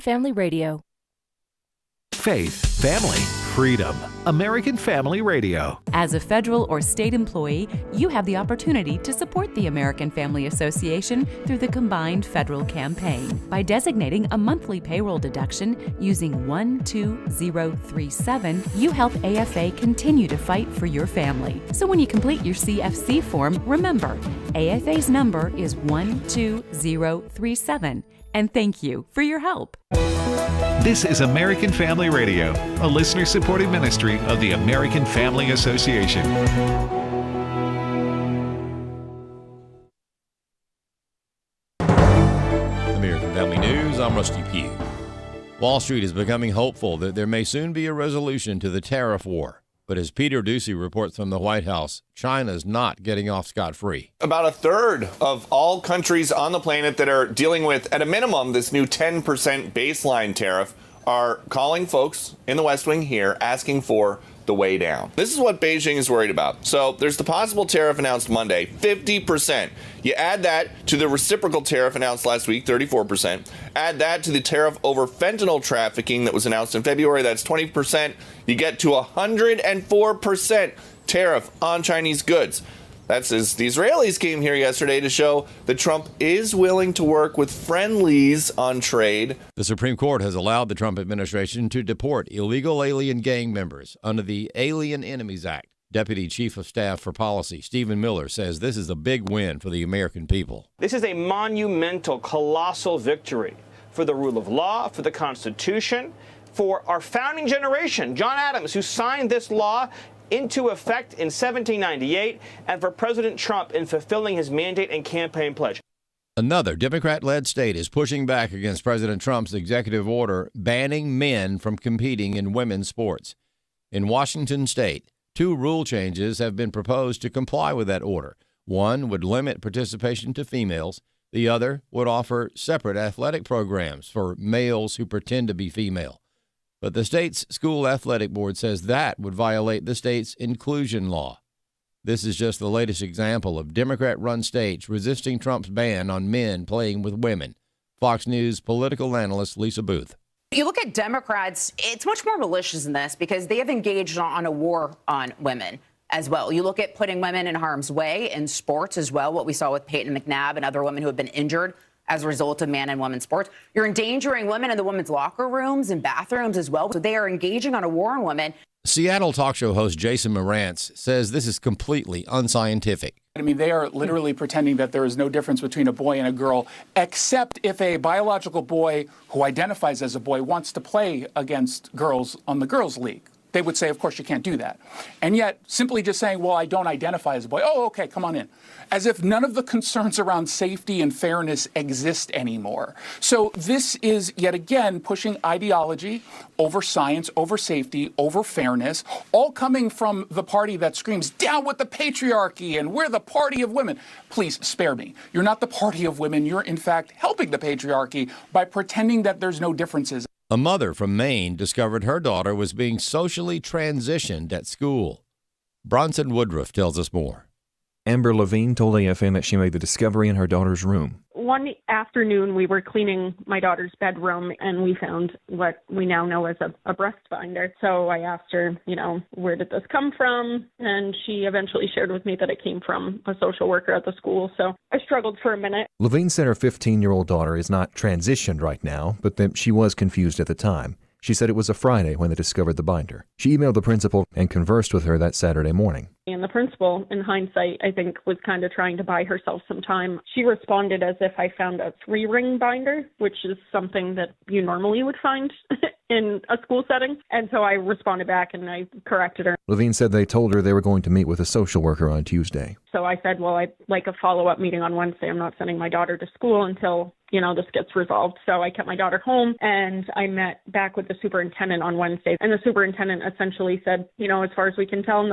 Family Radio. Faith, family, freedom. American Family Radio. As a federal or state employee, you have the opportunity to support the American Family Association through the combined federal campaign by designating a monthly payroll deduction using 12037. You help AFA continue to fight for your family. So when you complete your CFC form, remember, AFA's number is 12037. And thank you for your help. This is American Family Radio, a listener-supported ministry of the American Family Association. American Family News, I'm Rusty Pugh. Wall Street is becoming hopeful that there may soon be a resolution to the tariff war. But as Peter Ducey reports from the White House, China's not getting off scot-free. About a third of all countries on the planet that are dealing with, at a minimum, this new 10% baseline tariff are calling folks in the West Wing here asking for the way down. This is what Beijing is worried about. So there's the possible tariff announced Monday, 50%. You add that to the reciprocal tariff announced last week, 34%. Add that to the tariff over fentanyl trafficking that was announced in February, that's 20%. You get to 104% tariff on Chinese goods. That's as the Israelis came here yesterday to show that Trump is willing to work with friendlies on trade. The Supreme Court has allowed the Trump administration to deport illegal alien gang members under the Alien Enemies Act. Deputy Chief of Staff for Policy Stephen Miller says this is a big win for the American people. This is a monumental, colossal victory for the rule of law, for the Constitution, for our founding generation, John Adams, who signed this law into effect in 1798, and for President Trump in fulfilling his mandate and campaign pledge. Another Democrat-led state is pushing back against President Trump's executive order banning men from competing in women's sports. In Washington state, 2 rule changes have been proposed to comply with that order. One would limit participation to females. The other would offer separate athletic programs for males who pretend to be female. But the state's school athletic board says that would violate the state's inclusion law. This is just the latest example of Democrat-run states resisting Trump's ban on men playing with women. Fox News political analyst Lisa Booth. You look at Democrats, it's much more malicious than this because they have engaged on a war on women as well. You look at putting women in harm's way in sports as well, what we saw with Peyton McNabb and other women who have been injured as a result of man and women's sports. You're endangering women in the women's locker rooms and bathrooms as well. So they are engaging on a war on women. Seattle talk show host Jason Morantz says this is completely unscientific. I mean, they are literally pretending that there is no difference between a boy and a girl, except if a biological boy who identifies as a boy wants to play against girls on the girls' league. They would say, of course, you can't do that. And yet, simply just saying, well, I don't identify as a boy. Oh, okay, come on in. As if none of the concerns around safety and fairness exist anymore. So this is, yet again, pushing ideology over science, over safety, over fairness, all coming from the party that screams, down with the patriarchy, and we're the party of women. Please, spare me. You're not the party of women. You're, in fact, helping the patriarchy by pretending that there's no differences. A mother from Maine discovered her daughter was being socially transitioned at school. Bronson Woodruff tells us more. Amber Levine told AFN that she made the discovery in her daughter's room. One afternoon, we were cleaning my daughter's bedroom, and we found what we now know as a breast binder. So I asked her, where did this come from? And she eventually shared with me that it came from a social worker at the school. So I struggled for a minute. Levine said her 15-year-old daughter is not transitioned right now, but that she was confused at the time. She said it was a Friday when they discovered the binder. She emailed the principal and conversed with her that Saturday morning. And the principal, in hindsight, I think was kind of trying to buy herself some time. She responded as if I found a 3-ring binder, which is something that you normally would find in a school setting. And so I responded back and I corrected her. Levine said they told her they were going to meet with a social worker on Tuesday. So I said, well, I'd like a follow-up meeting on Wednesday. I'm not sending my daughter to school until, this gets resolved. So I kept my daughter home and I met back with the superintendent on Wednesday. And the superintendent essentially said, as far as we can tell,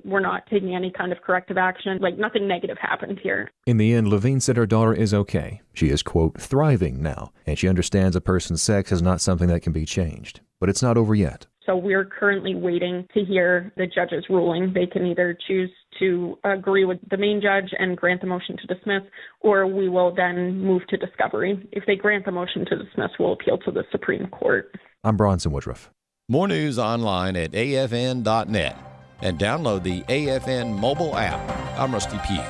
we're not taking any kind of corrective action. Nothing negative happened here. In the end, Levine said her daughter is okay. She is, quote, thriving now, and she understands a person's sex is not something that can be changed. But it's not over yet. So we're currently waiting to hear the judge's ruling. They can either choose to agree with the main judge and grant the motion to dismiss, or we will then move to discovery. If they grant the motion to dismiss, we'll appeal to the Supreme Court. I'm Bronson Woodruff. More news online at afn.net and download the AFN mobile app. I'm Rusty Pugh.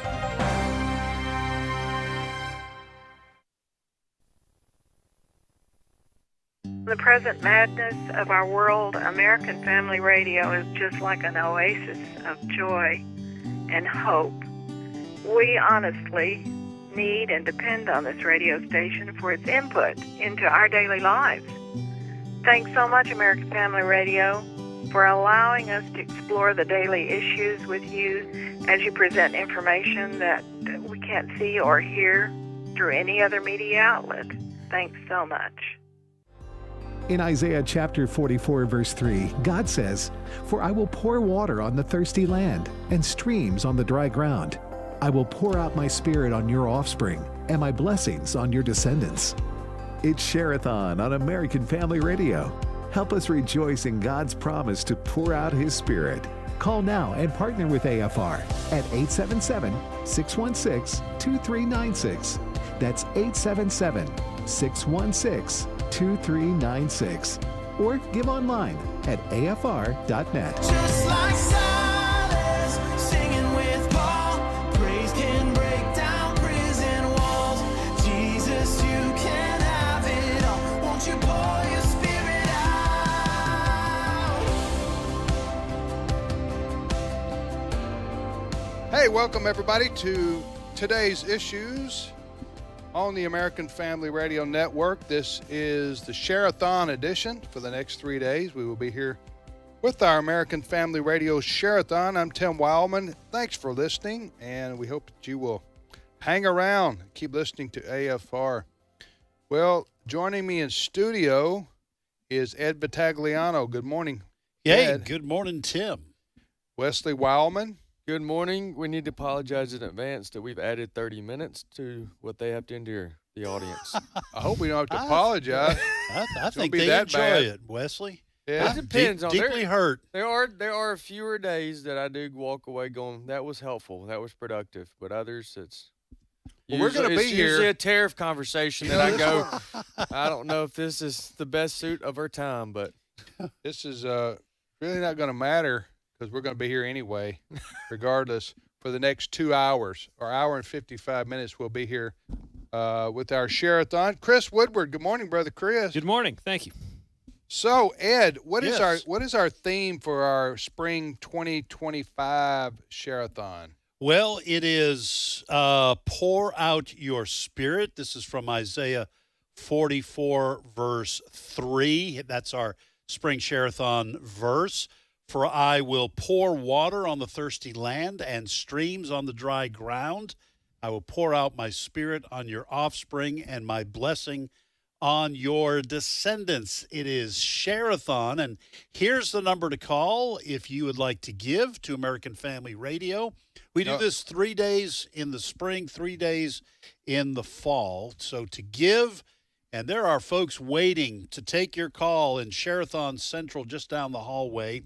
The present madness of our world, American Family Radio is just like an oasis of joy and hope. We honestly need and depend on this radio station for its input into our daily lives. Thanks so much, American Family Radio, for allowing us to explore the daily issues with you as you present information that we can't see or hear through any other media outlet. Thanks so much. In Isaiah chapter 44, verse 3, God says, "For I will pour water on the thirsty land and streams on the dry ground. I will pour out my spirit on your offspring and my blessings on your descendants." It's Share-a-thon on American Family Radio. Help us rejoice in God's promise to pour out His Spirit. Call now and partner with AFR at 877-616-2396. That's 877-616-2396. Or give online at afr.net. Just like Silas singing with Paul, praise can break down prison walls. Jesus, you can have it all. Won't you pour your spirit out? Hey, welcome everybody to today's issues on the American Family Radio Network. This is the Share-a-thon edition. For the next 3 days, we will be here with our American Family Radio Share-a-thon. I'm Tim Wildman. Thanks for listening, and we hope that you will hang around, keep listening to AFR. Well, joining me in studio is Ed Battagliano. Good morning, Ed. Good morning, Tim. Wesley Wildman. Good morning. We need to apologize in advance that we've added 30 minutes to what they have to endure, the audience. I hope we don't have to apologize. I think they enjoy it, Wesley. Yeah. It depends on deeply hurt. There are fewer days that I do walk away going, that was helpful, that was productive. But others, it's we're going to be here. Usually a tariff conversation that I go, I don't know if this is the best suit of our time, but this is really not going to matter, because we're going to be here anyway, regardless, for the next 2 hours, or hour and 55 minutes. We'll be here with our Share-a-thon. Chris Woodward. Good morning, Brother Chris. Good morning. Thank you. So, Ed, what is our theme for our spring 2025 Share-a-thon? Well, it is pour out your spirit. This is from Isaiah 44, verse 3. That's our spring Share-a-thon verse. For I will pour water on the thirsty land and streams on the dry ground. I will pour out my spirit on your offspring and my blessing on your descendants. It is Share-a-thon, and here's the number to call if you would like to give to American Family Radio. We do this 3 days in the spring, 3 days in the fall. So to give, and there are folks waiting to take your call in Share-a-thon Central just down the hallway.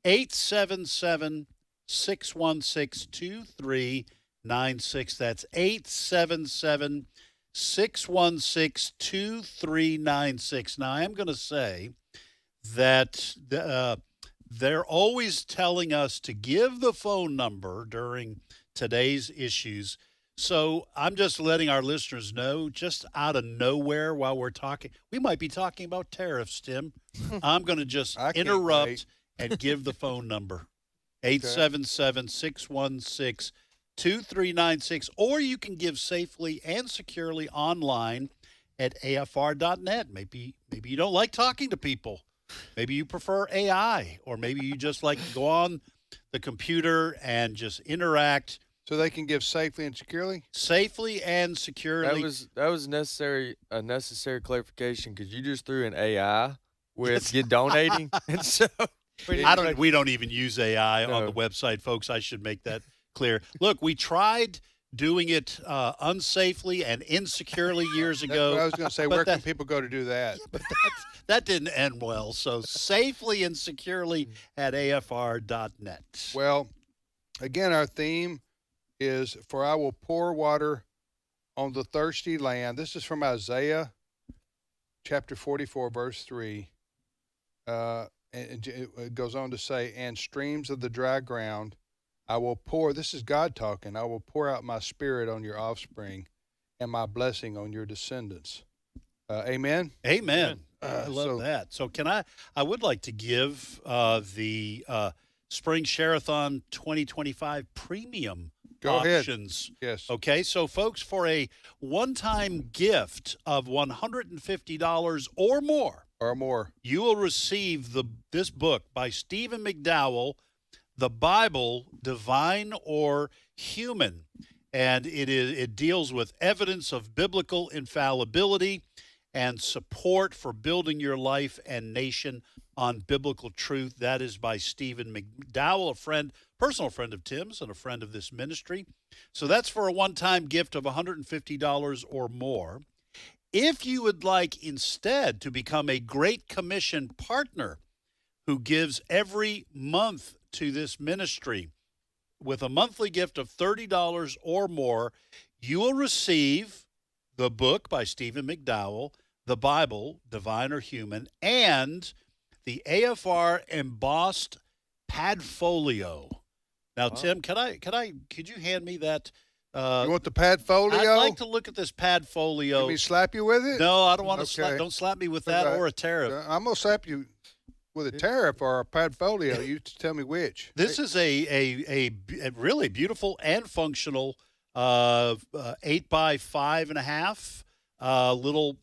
877-616-2396. That's 877-616-2396. Now, I'm going to say that they're always telling us to give the phone number during today's issues. So I'm just letting our listeners know, just out of nowhere while we're talking, we might be talking about tariffs, Tim. I'm going to just interrupt and give the phone number, 877-616-2396, or you can give safely and securely online at afr.net. Maybe you don't like talking to people. Maybe you prefer AI, or maybe you just like to go on the computer and just interact. So they can give safely and securely? Safely and securely. That was a necessary clarification, because you just threw in AI with you donating, and so we don't even use AI on the website, folks. I should make that clear. Look, we tried doing it unsafely and insecurely years That's ago. what I was going to say. But Where can people go to do that? But that didn't end well. So safely and securely at afr.net. Well, again, our theme is, for I will pour water on the thirsty land. This is from Isaiah chapter 44, verse 3. And it goes on to say, and streams of the dry ground I will pour, this is God talking, I will pour out my spirit on your offspring and my blessing on your descendants. Amen? Amen. I love that. So I would like to give the Spring Share-a-thon 2025 premium Go options. Ahead. Yes. Okay, so folks, for a one-time gift of $150 or more, you will receive this book by Stephen McDowell, The Bible, Divine or Human. And it deals with evidence of biblical infallibility and support for building your life and nation on biblical truth. That is by Stephen McDowell, personal friend of Tim's and a friend of this ministry. So that's for a one-time gift of $150 or more. If you would like instead to become a Great Commission partner who gives every month to this ministry with a monthly gift of $30 or more, you will receive the book by Stephen McDowell, The Bible, Divine or Human, and the AFR embossed Padfolio. Now, Tim, could you hand me that? You want the Padfolio? I'd like to look at this Padfolio. Let me slap you with it? No, I don't want to don't slap me with that or a tariff. I'm going to slap you with a tariff or a Padfolio. You tell me which. This is a really beautiful and functional 8 by 5.5 little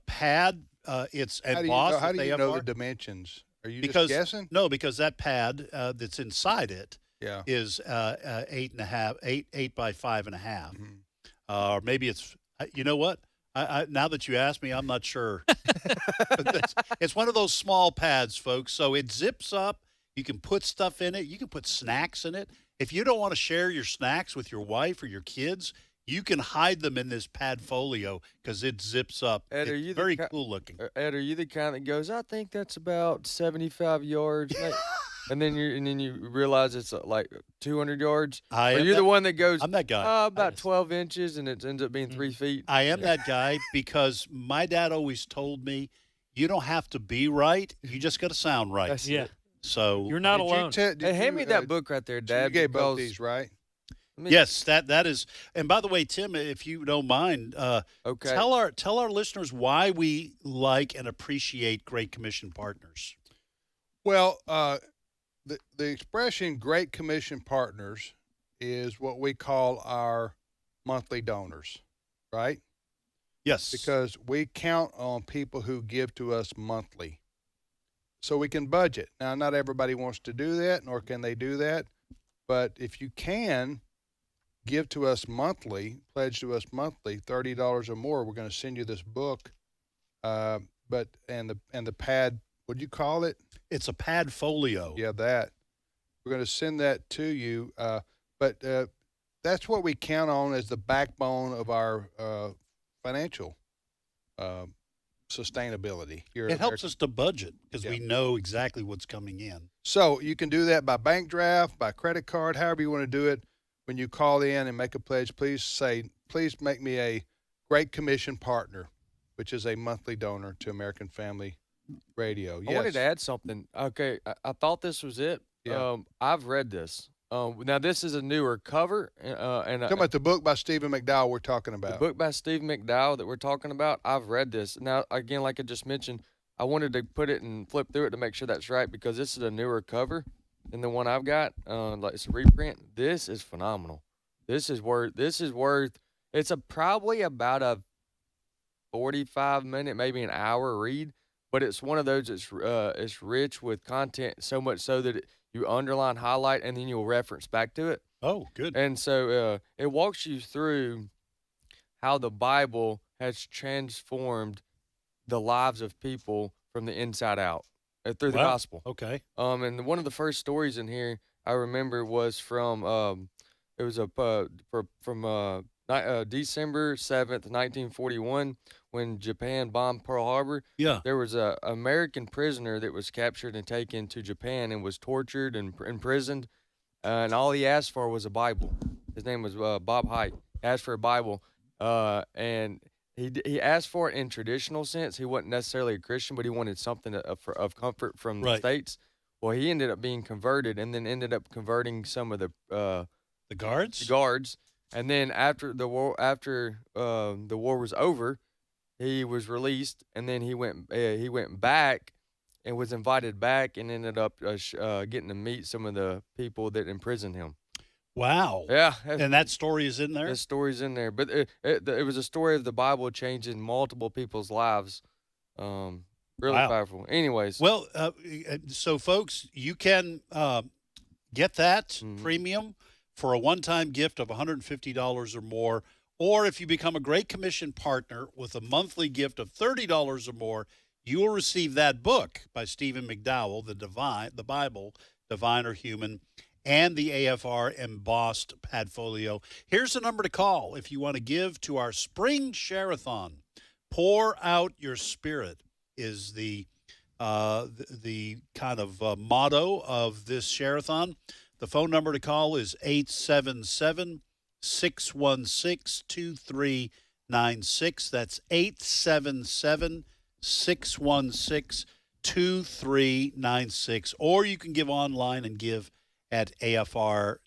pad. It's embossed. How do you know the dimensions? Are you just guessing? No, because that pad that's inside it is 8 by 5.5. Or maybe it's, you know what? Now that you ask me, I'm not sure. It's one of those small pads, folks. So it zips up. You can put stuff in it. You can put snacks in it. If you don't want to share your snacks with your wife or your kids, you can hide them in this Padfolio because it zips up. Ed, it's very cool looking. Ed, are you the kind that goes, I think that's about 75 yards? And then you realize it's like 200 yards? Are you the one that goes, I'm that guy. About 12 inches and it ends up being 3 feet? I am that guy because my dad always told me, you don't have to be right. You just got to sound right. That's it. So you're not alone. Hey, hand me that book right there, Dad. You gave both these, right? Yes, that is. And by the way, Tim, if you don't mind, tell our listeners why we like and appreciate Great Commission partners. Well, the expression Great Commission partners is what we call our monthly donors, right? Yes. Because we count on people who give to us monthly. So we can budget. Now, not everybody wants to do that, nor can they do that. But if you can give to us monthly, pledge to us monthly, $30 or more, we're going to send you this book. And the pad, what do you call it? It's a Padfolio. Yeah, that. We're going to send that to you. But that's what we count on as the backbone of our financial sustainability. It helps us to budget because we know exactly what's coming in. So you can do that by bank draft, by credit card, however you want to do it. When you call in and make a pledge, please make me a Great Commission partner, which is a monthly donor to American Family Radio. Yes. I wanted to add something. Okay, I thought this was it. Yeah. I've read this. Now, this is a newer cover. Talking about the book by Stephen McDowell we're talking about. The book by Stephen McDowell that we're talking about, I've read this. Now, again, like I just mentioned, I wanted to put it and flip through it to make sure that's right because this is a newer cover than the one I've got. Like it's a reprint. This is phenomenal. This is worth. It's probably about a 45-minute, maybe an hour read, but it's one of those. It's rich with content so much so that you underline, highlight, and then you'll reference back to it. Oh, good. And so it walks you through how the Bible has transformed the lives of people from the inside out through the gospel. Okay. And one of the first stories in here I remember was from It was from December 7th, 1941, when Japan bombed Pearl Harbor. Yeah. There was a American prisoner that was captured and taken to Japan and was tortured and imprisoned, and all he asked for was a Bible. His name was Bob Hite. He asked for a Bible, and he asked for it in traditional sense. He wasn't necessarily a Christian, but he wanted something of comfort from the States. Well, he ended up being converted, and then ended up converting some of the guards. The guards, and then after the war was over, he was released, and then he went back, and was invited back, and ended up getting to meet some of the people that imprisoned him. Wow. Yeah. And that story is in there? That story's in there. But it was a story of the Bible changing multiple people's lives. Really powerful. Anyways. Well, so folks, you can get that premium for a one-time gift of $150 or more. Or if you become a Great Commission partner with a monthly gift of $30 or more, you will receive that book by Stephen McDowell, The Bible, Divine or Human, and the AFR embossed padfolio. Here's the number to call if you want to give to our spring share-a-thon. Pour out your spirit is the kind of motto of this share-a-thon. The phone number to call is 877-616-2396. That's 877-616-2396. Or you can give online and give at afr.net.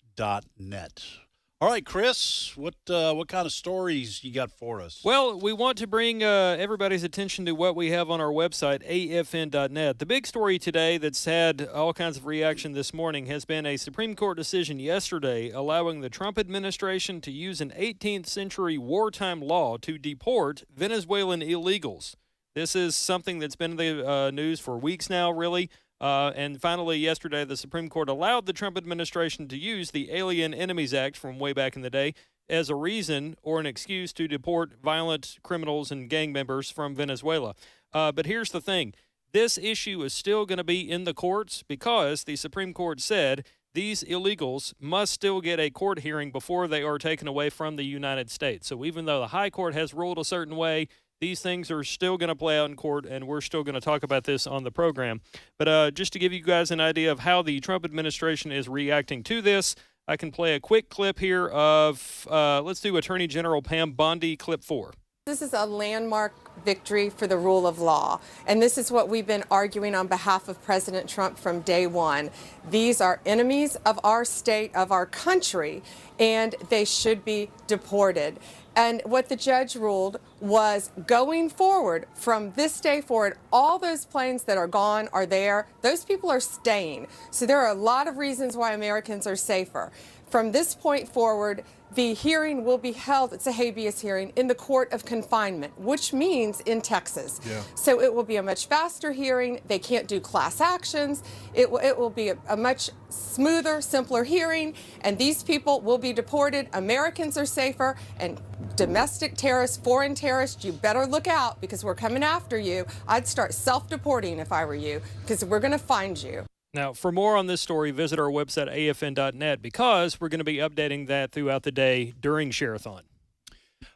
All right, Chris, what kind of stories you got for us? Well, we want to bring everybody's attention to what we have on our website, afn.net. The big story today that's had all kinds of reaction this morning has been a Supreme Court decision yesterday allowing the Trump administration to use an 18th century wartime law to deport Venezuelan illegals. This is something that's been in the news for weeks now, really. And finally, yesterday, the Supreme Court allowed the Trump administration to use the Alien Enemies Act from way back in the day as a reason or an excuse to deport violent criminals and gang members from Venezuela. But here's the thing. This issue is still going to be in the courts because the Supreme Court said these illegals must still get a court hearing before they are taken away from the United States. So even though the high court has ruled a certain way, these things are still going to play out in court, and we're still going to talk about this on the program. But just to give you guys an idea of how the Trump administration is reacting to this, I can play a quick clip here of, let's do Attorney General Pam Bondi, clip 4. This is a landmark victory for the rule of law, and this is what we've been arguing on behalf of President Trump from day one. These are enemies of our state, of our country, and they should be deported. And what the judge ruled was going forward, from this day forward, all those planes that are gone are there. Those people are staying. So there are a lot of reasons why Americans are safer. From this point forward, the hearing will be held, it's a habeas hearing, in the court of confinement, which means in Texas. Yeah. So it will be a much faster hearing. They can't do class actions. It will be a much smoother, simpler hearing, and these people will be deported. Americans are safer, and domestic terrorists, foreign terrorists, you better look out because we're coming after you. I'd start self-deporting if I were you, because we're going to find you. Now, for more on this story, visit our website, afn.net, because we're going to be updating that throughout the day during Share-a-thon.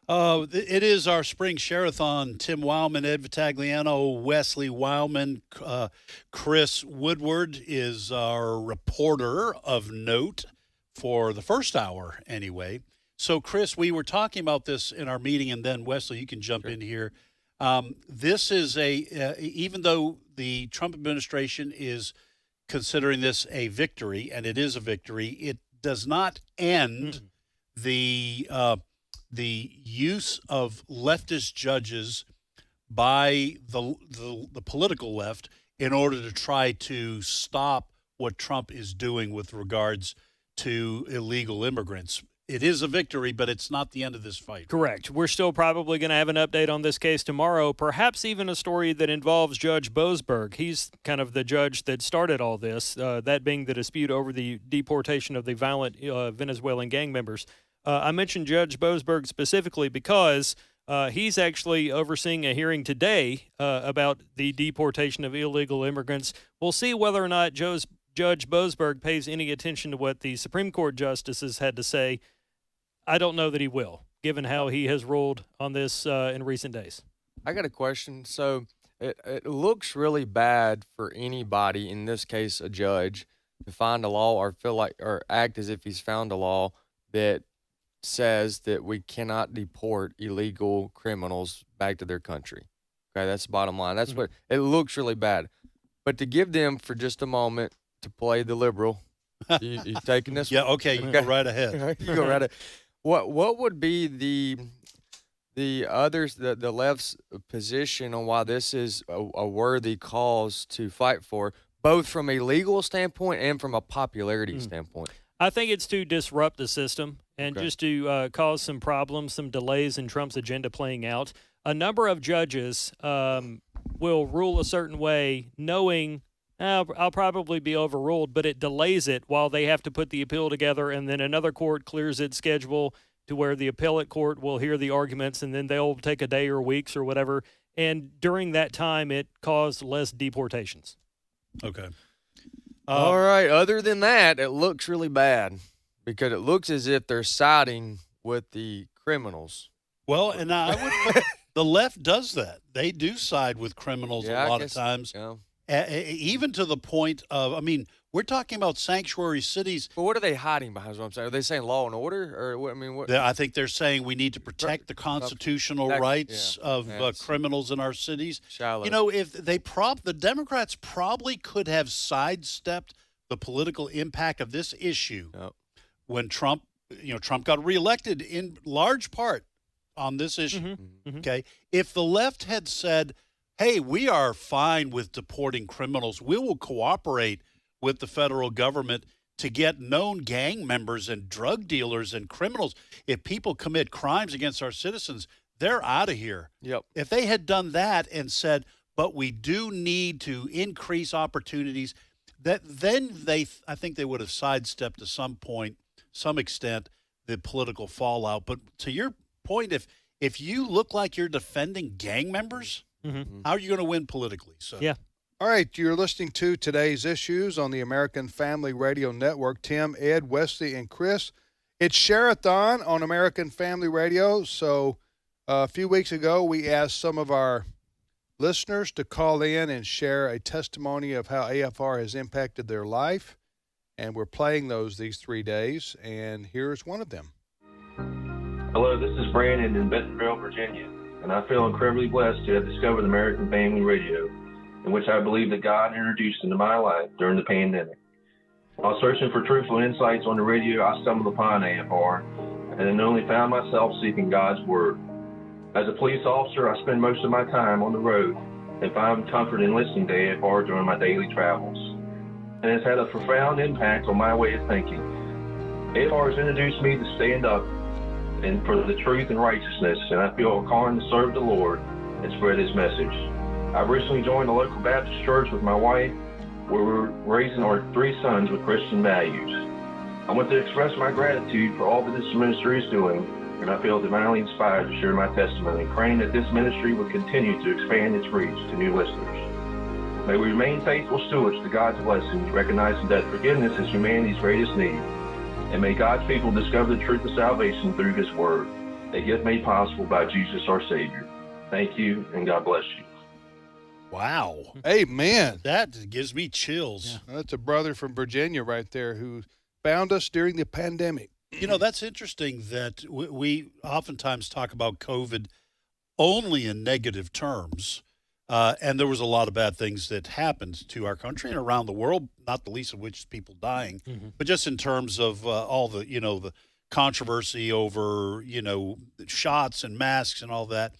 It is our spring Share-a-thon. Tim Wildman, Ed Vitagliano, Wesley Wildman, Chris Woodward is our reporter of note for the first hour anyway. So, Chris, we were talking about this in our meeting, and then, Wesley, you can jump in here. This is even though the Trump administration is considering this a victory, and it is a victory, it does not end the use of leftist judges by the political left in order to try to stop what Trump is doing with regards to illegal immigrants. It is a victory, but it's not the end of this fight. Correct. We're still probably going to have an update on this case tomorrow, perhaps even a story that involves Judge Boasberg. He's kind of the judge that started all this, that being the dispute over the deportation of the violent Venezuelan gang members. I mentioned Judge Boasberg specifically because he's actually overseeing a hearing today about the deportation of illegal immigrants. We'll see whether or not Judge Judge Boasberg pays any attention to what the Supreme Court justices had to say, I don't know that he will, given how he has ruled on this in recent days. I got a question. So it looks really bad for anybody, in this case a judge, to find a law or act as if he's found a law that says that we cannot deport illegal criminals back to their country. Okay, that's the bottom line. That's what it looks really bad. But to give them for just a moment to play the liberal, you taking this? Yeah, one? okay, you go right ahead. You go right ahead. What would be the left's position on why this is a worthy cause to fight for, both from a legal standpoint and from a popularity standpoint? I think it's to disrupt the system and just to cause some problems, some delays in Trump's agenda playing out. A number of judges will rule a certain way knowing I'll probably be overruled, but it delays it while they have to put the appeal together, and then another court clears its schedule to where the appellate court will hear the arguments, and then they'll take a day or weeks or whatever. And during that time, it caused less deportations. Okay. All right. Other than that, it looks really bad because it looks as if they're siding with the criminals. Well, and I would the left does that. They do side with criminals a lot of times. Even to the point of, I mean, we're talking about sanctuary cities. But what are they hiding behind? Is what I'm saying. Are they saying law and order, or what? I mean, what? I think they're saying we need to protect the constitutional rights of criminals in our cities. Shallow. You know, if the Democrats probably could have sidestepped the political impact of this issue when Trump got reelected in large part on this issue. Okay, if the left had said, hey, we are fine with deporting criminals. We will cooperate with the federal government to get known gang members and drug dealers and criminals. If people commit crimes against our citizens, they're out of here. Yep. If they had done that and said, but we do need to increase opportunities, then I think they would have sidestepped to some extent, the political fallout. But to your point, if you look like you're defending gang members, how are you going to win politically? So yeah. All right, you're listening to Today's Issues on the American Family Radio Network. Tim, Ed, Wesley, and Chris. It's Share-a-thon on American Family Radio. So a few weeks ago, we asked some of our listeners to call in and share a testimony of how AFR has impacted their life. And we're playing these 3 days. And here's one of them. Hello, this is Brandon in Bentonville, Virginia. And I feel incredibly blessed to have discovered American Family Radio, in which I believe that God introduced into my life during the pandemic. While searching for truthful insights on the radio, I stumbled upon AFR and then only found myself seeking God's Word. As a police officer, I spend most of my time on the road and find comfort in listening to AFR during my daily travels. And it's had a profound impact on my way of thinking. AFR has introduced me to stand up and for the truth and righteousness, and I feel a calling to serve the Lord and spread His message. I've recently joined a local Baptist church with my wife, where we're raising our 3 sons with Christian values. I want to express my gratitude for all that this ministry is doing, and I feel divinely inspired to share my testimony, praying that this ministry will continue to expand its reach to new listeners. May we remain faithful stewards to God's blessings, recognizing that forgiveness is humanity's greatest need. And may God's people discover the truth of salvation through His Word, a gift made possible by Jesus our Savior. Thank you, and God bless you. Wow. Amen. That gives me chills. Yeah. That's a brother from Virginia right there who found us during the pandemic. You know, that's interesting that we oftentimes talk about COVID only in negative terms. And there was a lot of bad things that happened to our country and around the world, not the least of which is people dying, but just in terms of all the, the controversy over, shots and masks and all that.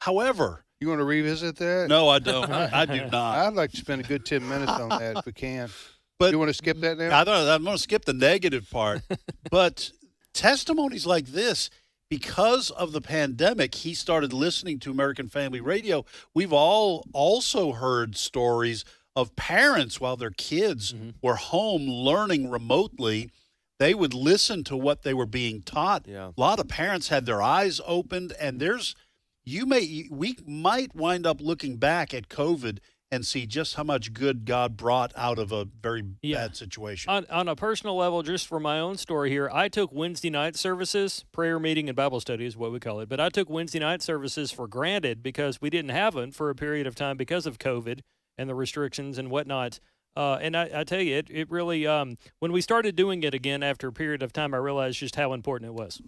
However, you want to revisit that? No, I don't. I do not. I'd like to spend a good 10 minutes on that if we can. But you want to skip that now? I'm going to skip the negative part. But testimonies like this, because of the pandemic, he started listening to American Family Radio. We've all also heard stories of parents while their kids were home learning remotely. They would listen to what they were being taught. Yeah. A lot of parents had their eyes opened, and we might wind up looking back at COVID and see just how much good God brought out of a very bad situation. On a personal level, just for my own story here, I took Wednesday night services, prayer meeting and Bible study is what we call it, but I took Wednesday night services for granted because we didn't have them for a period of time because of COVID and the restrictions and whatnot. And I tell you, it really, when we started doing it again after a period of time, I realized just how important it was.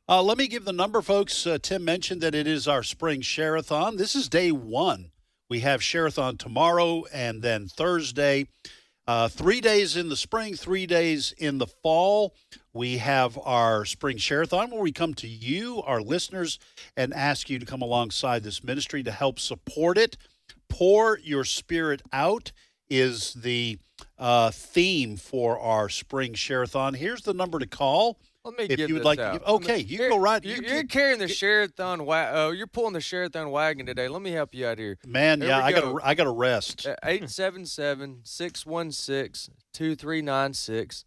Let me give the number, folks. Tim mentioned that it is our spring share-a-thon. This is day 1. We have share-a-thon tomorrow and then Thursday. 3 days in the spring, 3 days in the fall. We have our spring share-a-thon where we come to you, our listeners, and ask you to come alongside this ministry to help support it. Pour Your Spirit Out is the theme for our spring share-a-thon. Here's the number to call. Let me if get you would this like out. to give, okay, you go right. You're carrying the share-a-thon. You're pulling the share-a-thon wagon today. Let me help you out here. Man, Here yeah, we go. I got to rest. 877-616-2396.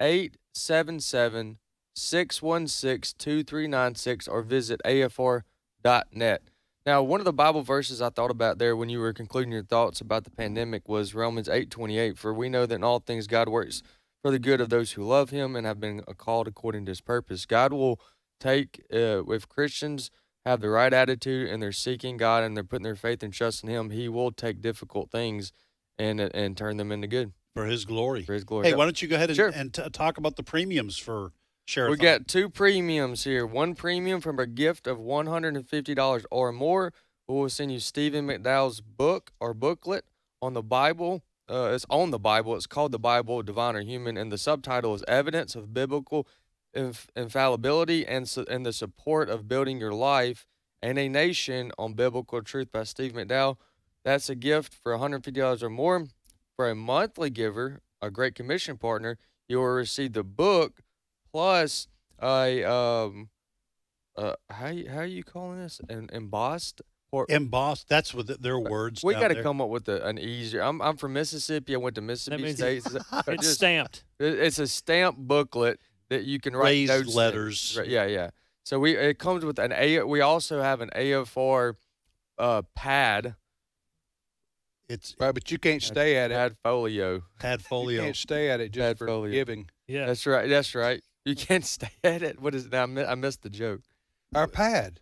877-616-2396, or visit afr.net. Now, one of the Bible verses I thought about there when you were concluding your thoughts about the pandemic was Romans 8:28. For we know that in all things God works for the good of those who love him and have been called according to his purpose. God will take, if Christians have the right attitude and they're seeking God and they're putting their faith and trust in him, he will take difficult things and turn them into good. For his glory. For his glory. Hey, why don't you go ahead and, Sure. talk about the premiums for share-a-thon? We got 2 premiums here. One premium from a gift of $150 or more. We will send you Stephen McDowell's book or booklet on the Bible. It's on the Bible. It's called The Bible, Divine or Human, and the subtitle is Evidence of Biblical Infallibility and the Support of Building Your Life and a Nation on Biblical Truth by Steve McDowell. That's a gift for $150 or more. For a monthly giver, a Great Commission partner, you will receive the book plus a how are you calling this? An embossed? Embossed. That's what their words. We down got to there. come up with an easier. I'm from Mississippi. I went to Mississippi State. It's stamped. It's a stamped booklet that you can write Raised notes in. letters. Yeah. So it comes with an A. We also have an AFR pad. It's right, but you can't stay at it. Padfolio. You can't stay at it just for Padfolio. giving. Yeah, That's right. You can't stay at it. What is it? I missed the joke. Our pad.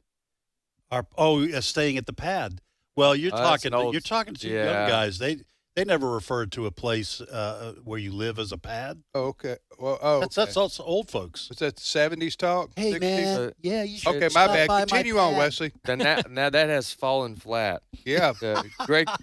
Staying at the pad. Well, you're That's talking. an old- You're talking to yeah. young guys. They never referred to a place where you live as a pad. Oh, okay. Well, That's also old folks. Was that 70s talk? Hey 60s? man, yeah, you should. Okay, my stop bad. by my Continue on, pad. Wesley. Then now that has fallen flat. Yeah. The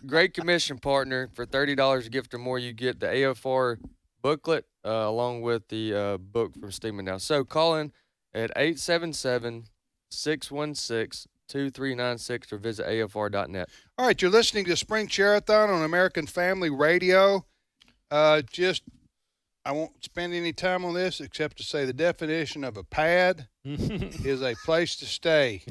Great Commission partner for $30 a gift or more, you get the AFR booklet along with the book from Steve McDowell. So call in at 877-616-2396 or visit afr.net. All right, you're listening to Spring Share-a-thon on American Family Radio. I won't spend any time on this except to say the definition of a pad is a place to stay.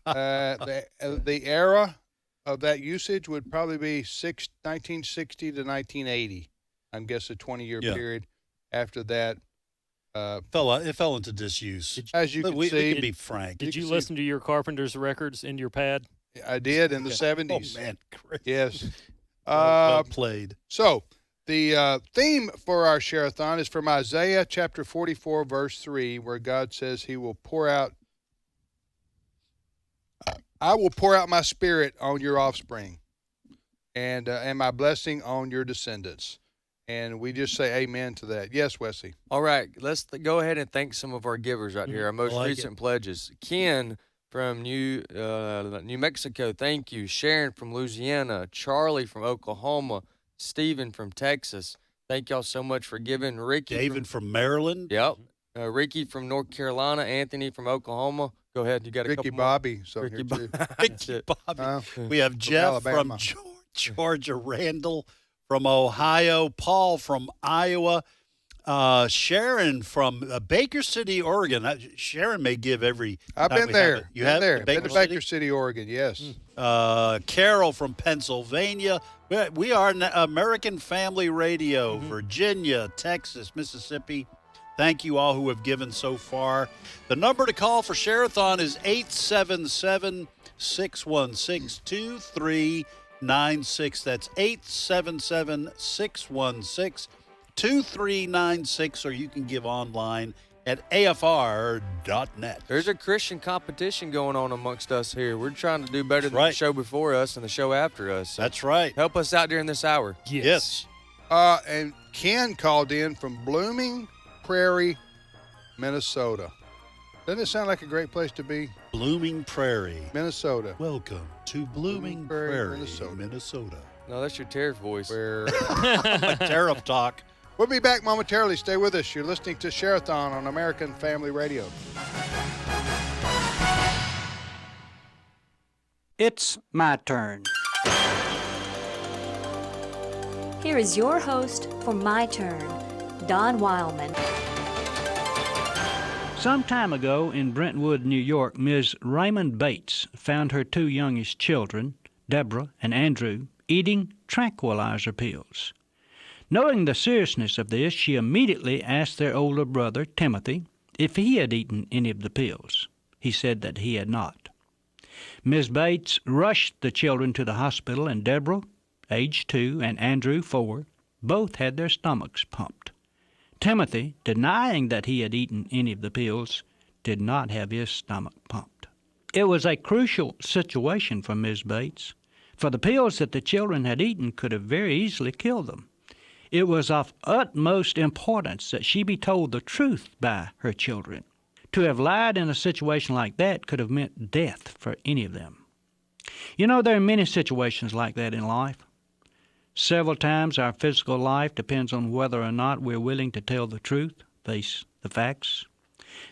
The era of that usage would probably be 1960 to 1980. I'm guessing a 20-year period. After that, it fell into disuse. As you can we see, can be frank. Did you listen to your Carpenter's records in your pad? I did in the 70s. Oh man, Chris. Yes. Well played. So the theme for our share-a-thon is from Isaiah chapter 44, verse 3, where God says he will pour out, I will pour out my spirit on your offspring and my blessing on your descendants. And we just say amen to that. Yes, Wesley. All right, let's go ahead and thank some of our givers right here. Our most recent pledges. Ken from New Mexico, thank you. Sharon from Louisiana. Charlie from Oklahoma. Stephen from Texas. Thank y'all so much for giving. Ricky. David from Maryland. Yep. Ricky from North Carolina. Anthony from Oklahoma. Go ahead. You got a Ricky couple more? Bobby. So Ricky here too. Ricky Bobby. We have Jeff from Alabama. Georgia. Randall from Ohio. Paul from Iowa. Sharon from Baker City, Oregon. Sharon may give every. I've time been we there. have it. You been have there. Baker Been to City? Baker City, Oregon. Yes. Carol from Pennsylvania. We are American Family Radio, Virginia, Texas, Mississippi. Thank you all who have given so far. The number to call for Share-a-thon is 877-616-2396. 2396. That's 877-616-2396, or you can give online at afr.net. There's a Christian competition going on amongst us here. We're trying to do better than the show before us and the show after us. So that's right. Help us out during this hour. Yes. And Ken called in from Blooming Prairie, Minnesota. Doesn't it sound like a great place to be? Blooming Prairie, Minnesota. Welcome to Blooming Prairie, Minnesota. No, that's your tariff voice. Tariff talk. We'll be back momentarily. Stay with us. You're listening to Share-a-thon on American Family Radio. It's my turn. Here is your host for My Turn, Don Wildman. Some time ago in Brentwood, New York, Ms. Raymond Bates found her two youngest children, Deborah and Andrew, eating tranquilizer pills. Knowing the seriousness of this, she immediately asked their older brother, Timothy, if he had eaten any of the pills. He said that he had not. Ms. Bates rushed the children to the hospital, and Deborah, age 2, and Andrew, 4, both had their stomachs pumped. Timothy, denying that he had eaten any of the pills, did not have his stomach pumped. It was a crucial situation for Ms. Bates, for the pills that the children had eaten could have very easily killed them. It was of utmost importance that she be told the truth by her children. To have lied in a situation like that could have meant death for any of them. You know, there are many situations like that in life. Several times our physical life depends on whether or not we're willing to tell the truth, face the facts.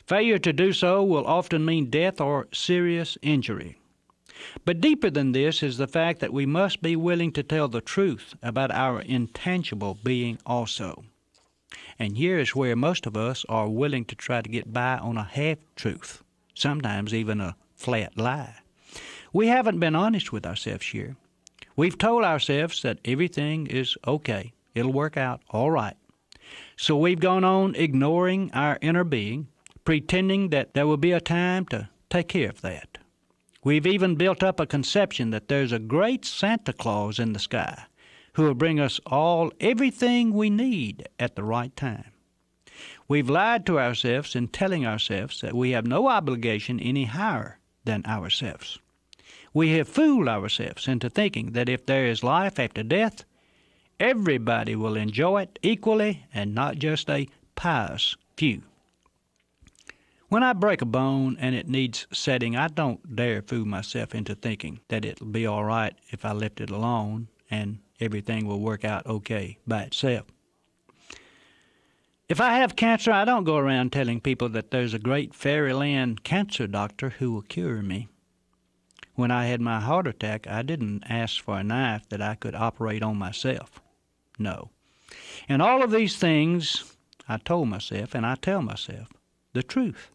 Failure to do so will often mean death or serious injury. But deeper than this is the fact that we must be willing to tell the truth about our intangible being also. And here is where most of us are willing to try to get by on a half-truth, sometimes even a flat lie. We haven't been honest with ourselves here. We've told ourselves that everything is okay, it'll work out all right. So we've gone on ignoring our inner being, pretending that there will be a time to take care of that. We've even built up a conception that there's a great Santa Claus in the sky who will bring us all everything we need at the right time. We've lied to ourselves in telling ourselves that we have no obligation any higher than ourselves. We have fooled ourselves into thinking that if there is life after death, everybody will enjoy it equally and not just a pious few. When I break a bone and it needs setting, I don't dare fool myself into thinking that it'll be all right if I left it alone and everything will work out okay by itself. If I have cancer, I don't go around telling people that there's a great fairyland cancer doctor who will cure me. When I had my heart attack, I didn't ask for a knife that I could operate on myself. No. And all of these things, I told myself, and I tell myself, the truth.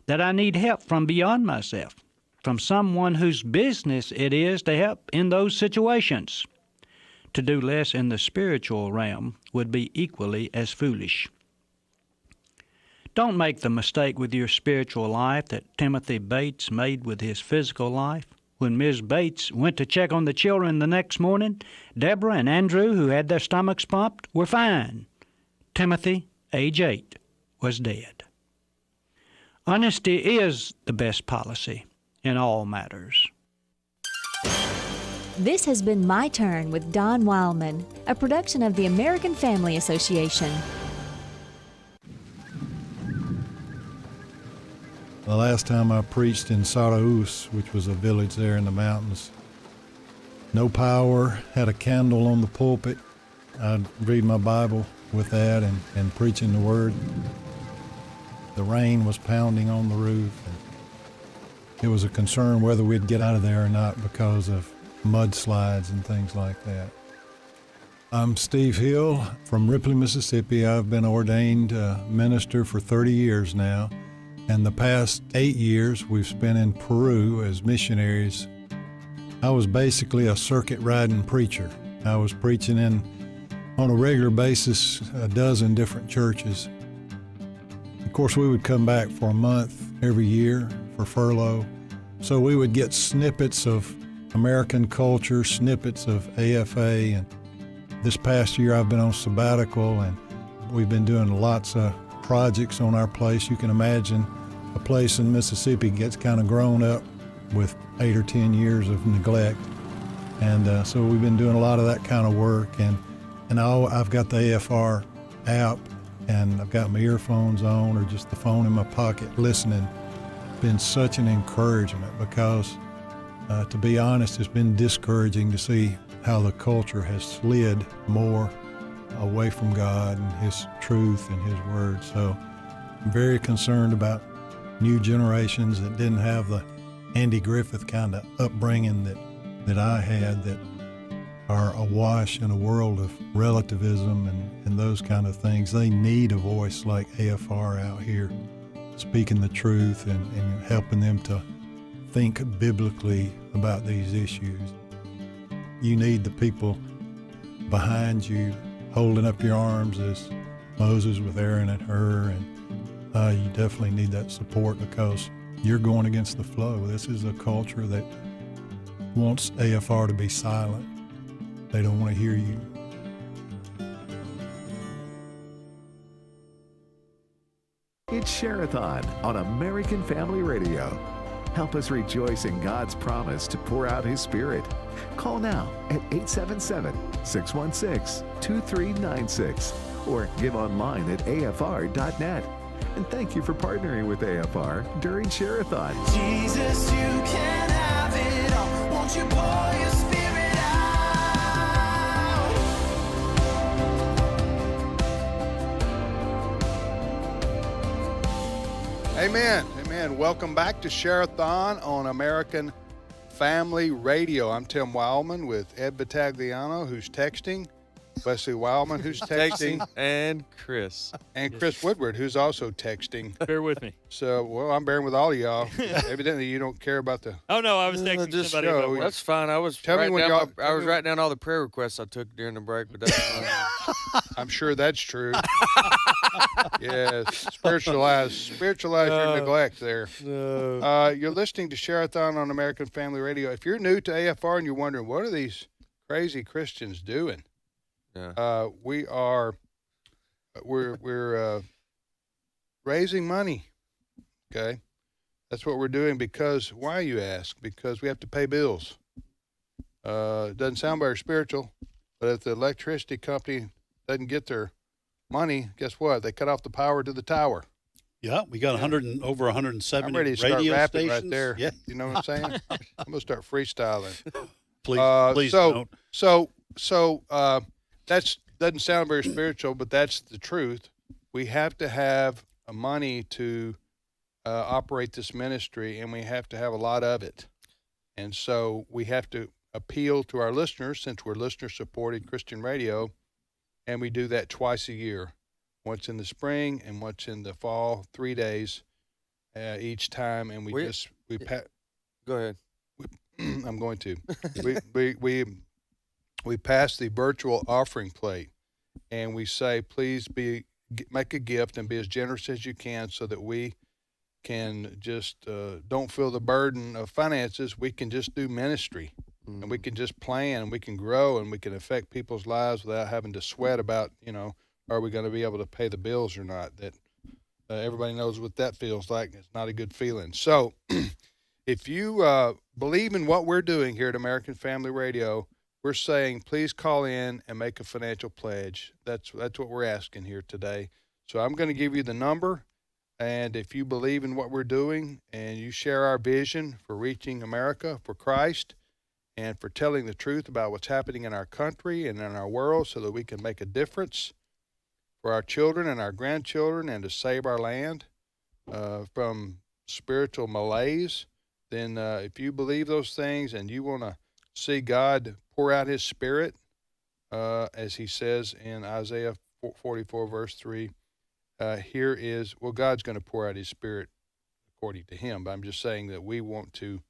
That I need help from beyond myself, from someone whose business it is to help in those situations. To do less in the spiritual realm would be equally as foolish. Don't make the mistake with your spiritual life that Timothy Bates made with his physical life. When Ms. Bates went to check on the children the next morning, Deborah and Andrew, who had their stomachs pumped, were fine. Timothy, age 8, was dead. Honesty is the best policy in all matters. This has been My Turn with Don Wildman, a production of the American Family Association. The last time I preached in Saraus, which was a village there in the mountains, no power, had a candle on the pulpit. I'd read my Bible with that and preaching the Word. The rain was pounding on the roof. And it was a concern whether we'd get out of there or not because of mudslides and things like that. I'm Steve Hill from Ripley, Mississippi. I've been ordained minister for 30 years now. And the past 8 years we've spent in Peru as missionaries. I was basically a circuit riding preacher. I was preaching on a regular basis a dozen different churches. Of course, we would come back for a month every year for furlough. So we would get snippets of American culture, snippets of AFA. And this past year I've been on sabbatical, and we've been doing lots of projects on our place. You can imagine a place in Mississippi gets kind of grown up with 8 or 10 years of neglect. And so we've been doing a lot of that kind of work. And I've got the AFR app, and I've got my earphones on or just the phone in my pocket listening. It's been such an encouragement because, to be honest, it's been discouraging to see how the culture has slid more away from God and His truth and His Word. So I'm very concerned about new generations that didn't have the Andy Griffith kind of upbringing that I had, that are awash in a world of relativism and those kind of things. They need a voice like AFR out here speaking the truth and helping them to think biblically about these issues. You need the people behind you holding up your arms as Moses with Aaron and Hur, and you definitely need that support because you're going against the flow. This is a culture that wants AFR to be silent. They don't want to hear you. It's Share-a-thon on American Family Radio. Help us rejoice in God's promise to pour out His Spirit. Call now at 877-616-2396 or give online at afr.net. And thank you for partnering with AFR during Share-a-thon. Jesus, you can have it all. Won't you pour your spirit out? Amen. Amen. Welcome back to Share-a-thon on American Family Radio. I'm Tim Wildman with Ed Battagliano, who's texting. Wesley Wildman, who's texting. And Chris. And Chris Woodward, who's also texting. Bear with me. So, well, I'm bearing with all of y'all. Evidently, you don't care about the... Oh, no, I was texting just somebody. show. about work. That's fine. I was Tell me when y'all- I was writing down all the prayer requests I took during the break, but that's fine. I'm sure that's true. Yes, spiritualize your neglect there. You're listening to Share-a-thon on American Family Radio. If you're new to AFR and you're wondering, what are these crazy Christians doing? Yeah. We're raising money. Okay, that's what we're doing because why, you ask? Because we have to pay bills. It doesn't sound very spiritual, but if the electricity company doesn't get their money, guess what? They cut off the power to the tower. Yeah, we got over 170 I'm ready to start radio rapping stations. right there. Yeah. You know what I'm saying? I'm gonna start freestyling. Please don't. So that doesn't sound very spiritual, but that's the truth. We have to have money to operate this ministry, and we have to have a lot of it. And so we have to appeal to our listeners, since we're listener-supported Christian radio, and we do that twice a year, once in the spring and once in the fall, 3 days each time. And Go ahead. I'm going to. We pass the virtual offering plate, and we say, please make a gift and be as generous as you can, so that we can just don't feel the burden of finances. We can just do ministry, and we can just plan, and we can grow, and we can affect people's lives without having to sweat about, are we going to be able to pay the bills or not? That everybody knows what that feels like. It's not a good feeling. So if you believe in what we're doing here at American Family Radio, we're saying, please call in and make a financial pledge. That's what we're asking here today. So I'm going to give you the number, and if you believe in what we're doing and you share our vision for reaching America for Christ and for telling the truth about what's happening in our country and in our world so that we can make a difference for our children and our grandchildren and to save our land from spiritual malaise, then if you believe those things and you want to see God pour out His Spirit, as He says in Isaiah 44, verse 3, God's going to pour out His Spirit according to Him. But I'm just saying that we want to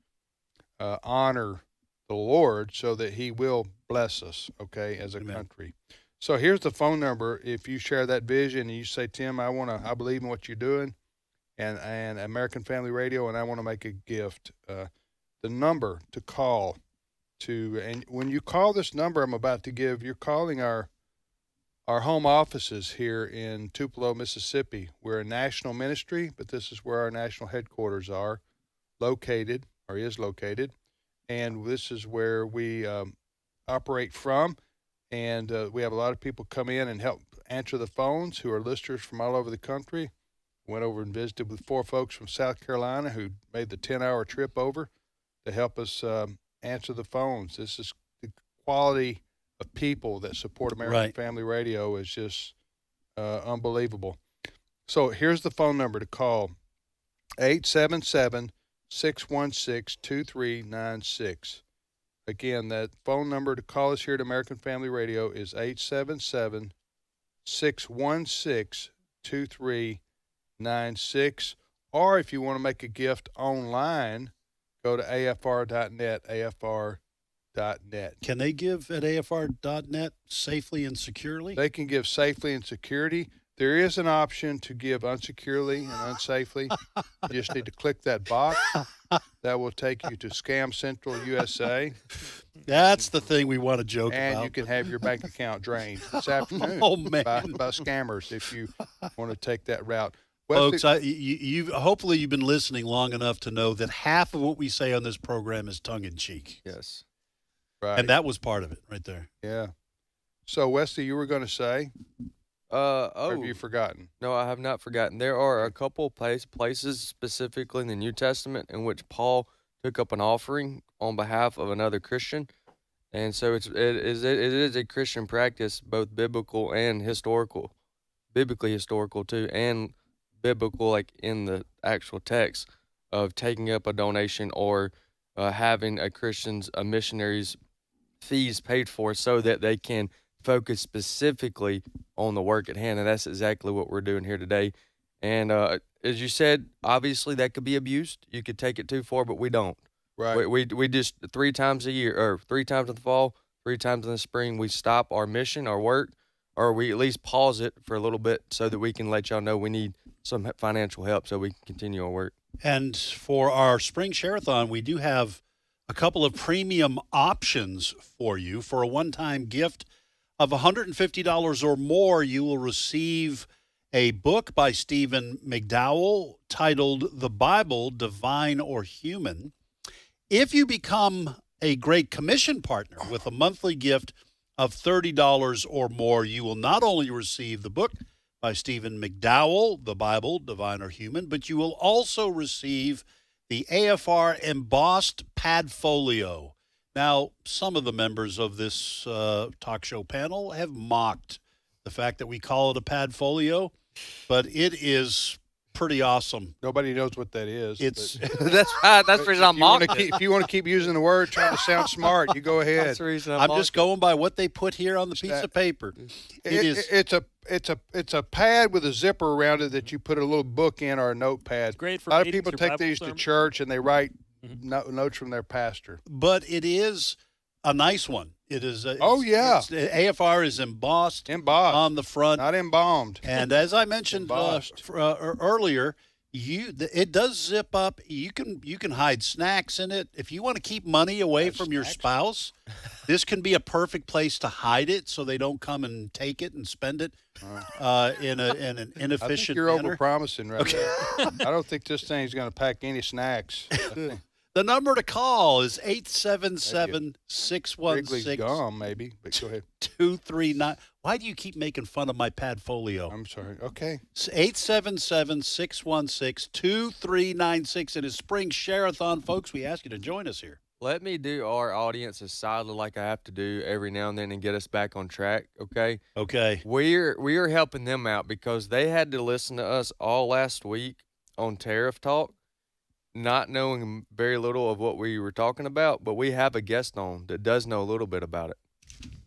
honor the Lord so that He will bless us, okay, as a country. So here's the phone number. If you share that vision and you say, Tim, I believe in what you're doing, and American Family Radio, and I want to make a gift. The number to call and when you call this number I'm about to give, you're calling our home offices here in Tupelo, Mississippi. We're a national ministry, but this is where our national headquarters are located, or is located, and this is where we operate from. And we have a lot of people come in and help answer the phones who are listeners from all over the country. Went over and visited with 4 folks from South Carolina who made the 10-hour trip over to help us answer the phones. This is the quality of people that support American Family Radio is just unbelievable. So here's the phone number to call, 877-616-2396. Again, that phone number to call us here at American Family Radio is 877-616-2396. Or if you want to make a gift online, go to afr.net, afr.net. Can they give at afr.net safely and securely? They can give safely and security. There is an option to give unsecurely and unsafely. You just need to click that box. That will take you to Scam Central USA. That's the thing we want to joke about. And you can have your bank account drained this afternoon by scammers if you want to take that route. Folks, you've hopefully you've been listening long enough to know that half of what we say on this program is tongue-in-cheek. Yes. Right. And that was part of it right there. Yeah. So, Wesley, you were going to say? Or have you forgotten? No, I have not forgotten. There are a couple places specifically in the New Testament in which Paul took up an offering on behalf of another Christian. And so it is a Christian practice, both biblical and historical, biblically historical too, and biblical like in the actual text of taking up a donation or having a missionary's fees paid for so that they can focus specifically on the work at hand. And that's exactly what we're doing here today. And as you said, obviously that could be abused. You could take it too far, but we don't. Right. We just 3 times a year, or 3 times in the fall, 3 times in the spring, we stop our mission, our work, or we at least pause it for a little bit so that we can let y'all know we need some financial help so we can continue our work. And for our spring share-a-thon, we do have a couple of premium options for you. For a one-time gift of $150 or more, you will receive a book by Stephen McDowell titled The Bible, Divine or Human. If you become a Great Commission partner with a monthly gift of $30 or more, you will not only receive the book by Stephen McDowell, The Bible, Divine or Human, but you will also receive the AFR embossed padfolio. Now, some of the members of this talk show panel have mocked the fact that we call it a padfolio, but it is pretty awesome. Nobody knows what that is. It's that's right. That's the reason I'm mocking. If you want to keep using the word, trying to sound smart, you go ahead. That's the reason I'm just going by what they put here on the piece of paper. It's a pad with a zipper around it that you put a little book in or a notepad. Great for a lot of reading people your take Bible these sermon. to church and they write notes from their pastor. But it is a nice one. It is. AFR is embossed on the front, not embalmed. And as I mentioned earlier, it does zip up. You can hide snacks in it. If you want to keep money away from your spouse, this can be a perfect place to hide it so they don't come and take it and spend it in an inefficient I think you're manner. overpromising right there. I don't think this thing's going to pack any snacks. The number to call is 877-616. Wrigley's gum, maybe. But go ahead. 239. Why do you keep making fun of my padfolio? I'm sorry. Okay. 877-616-2396. It is Spring Share-a-thon, folks. We ask you to join us here. Let me do our audience a solid like I have to do every now and then and get us back on track, okay? Okay. We are helping them out because they had to listen to us all last week on Tariff Talk, not knowing very little of what we were talking about, but we have a guest on that does know a little bit about it.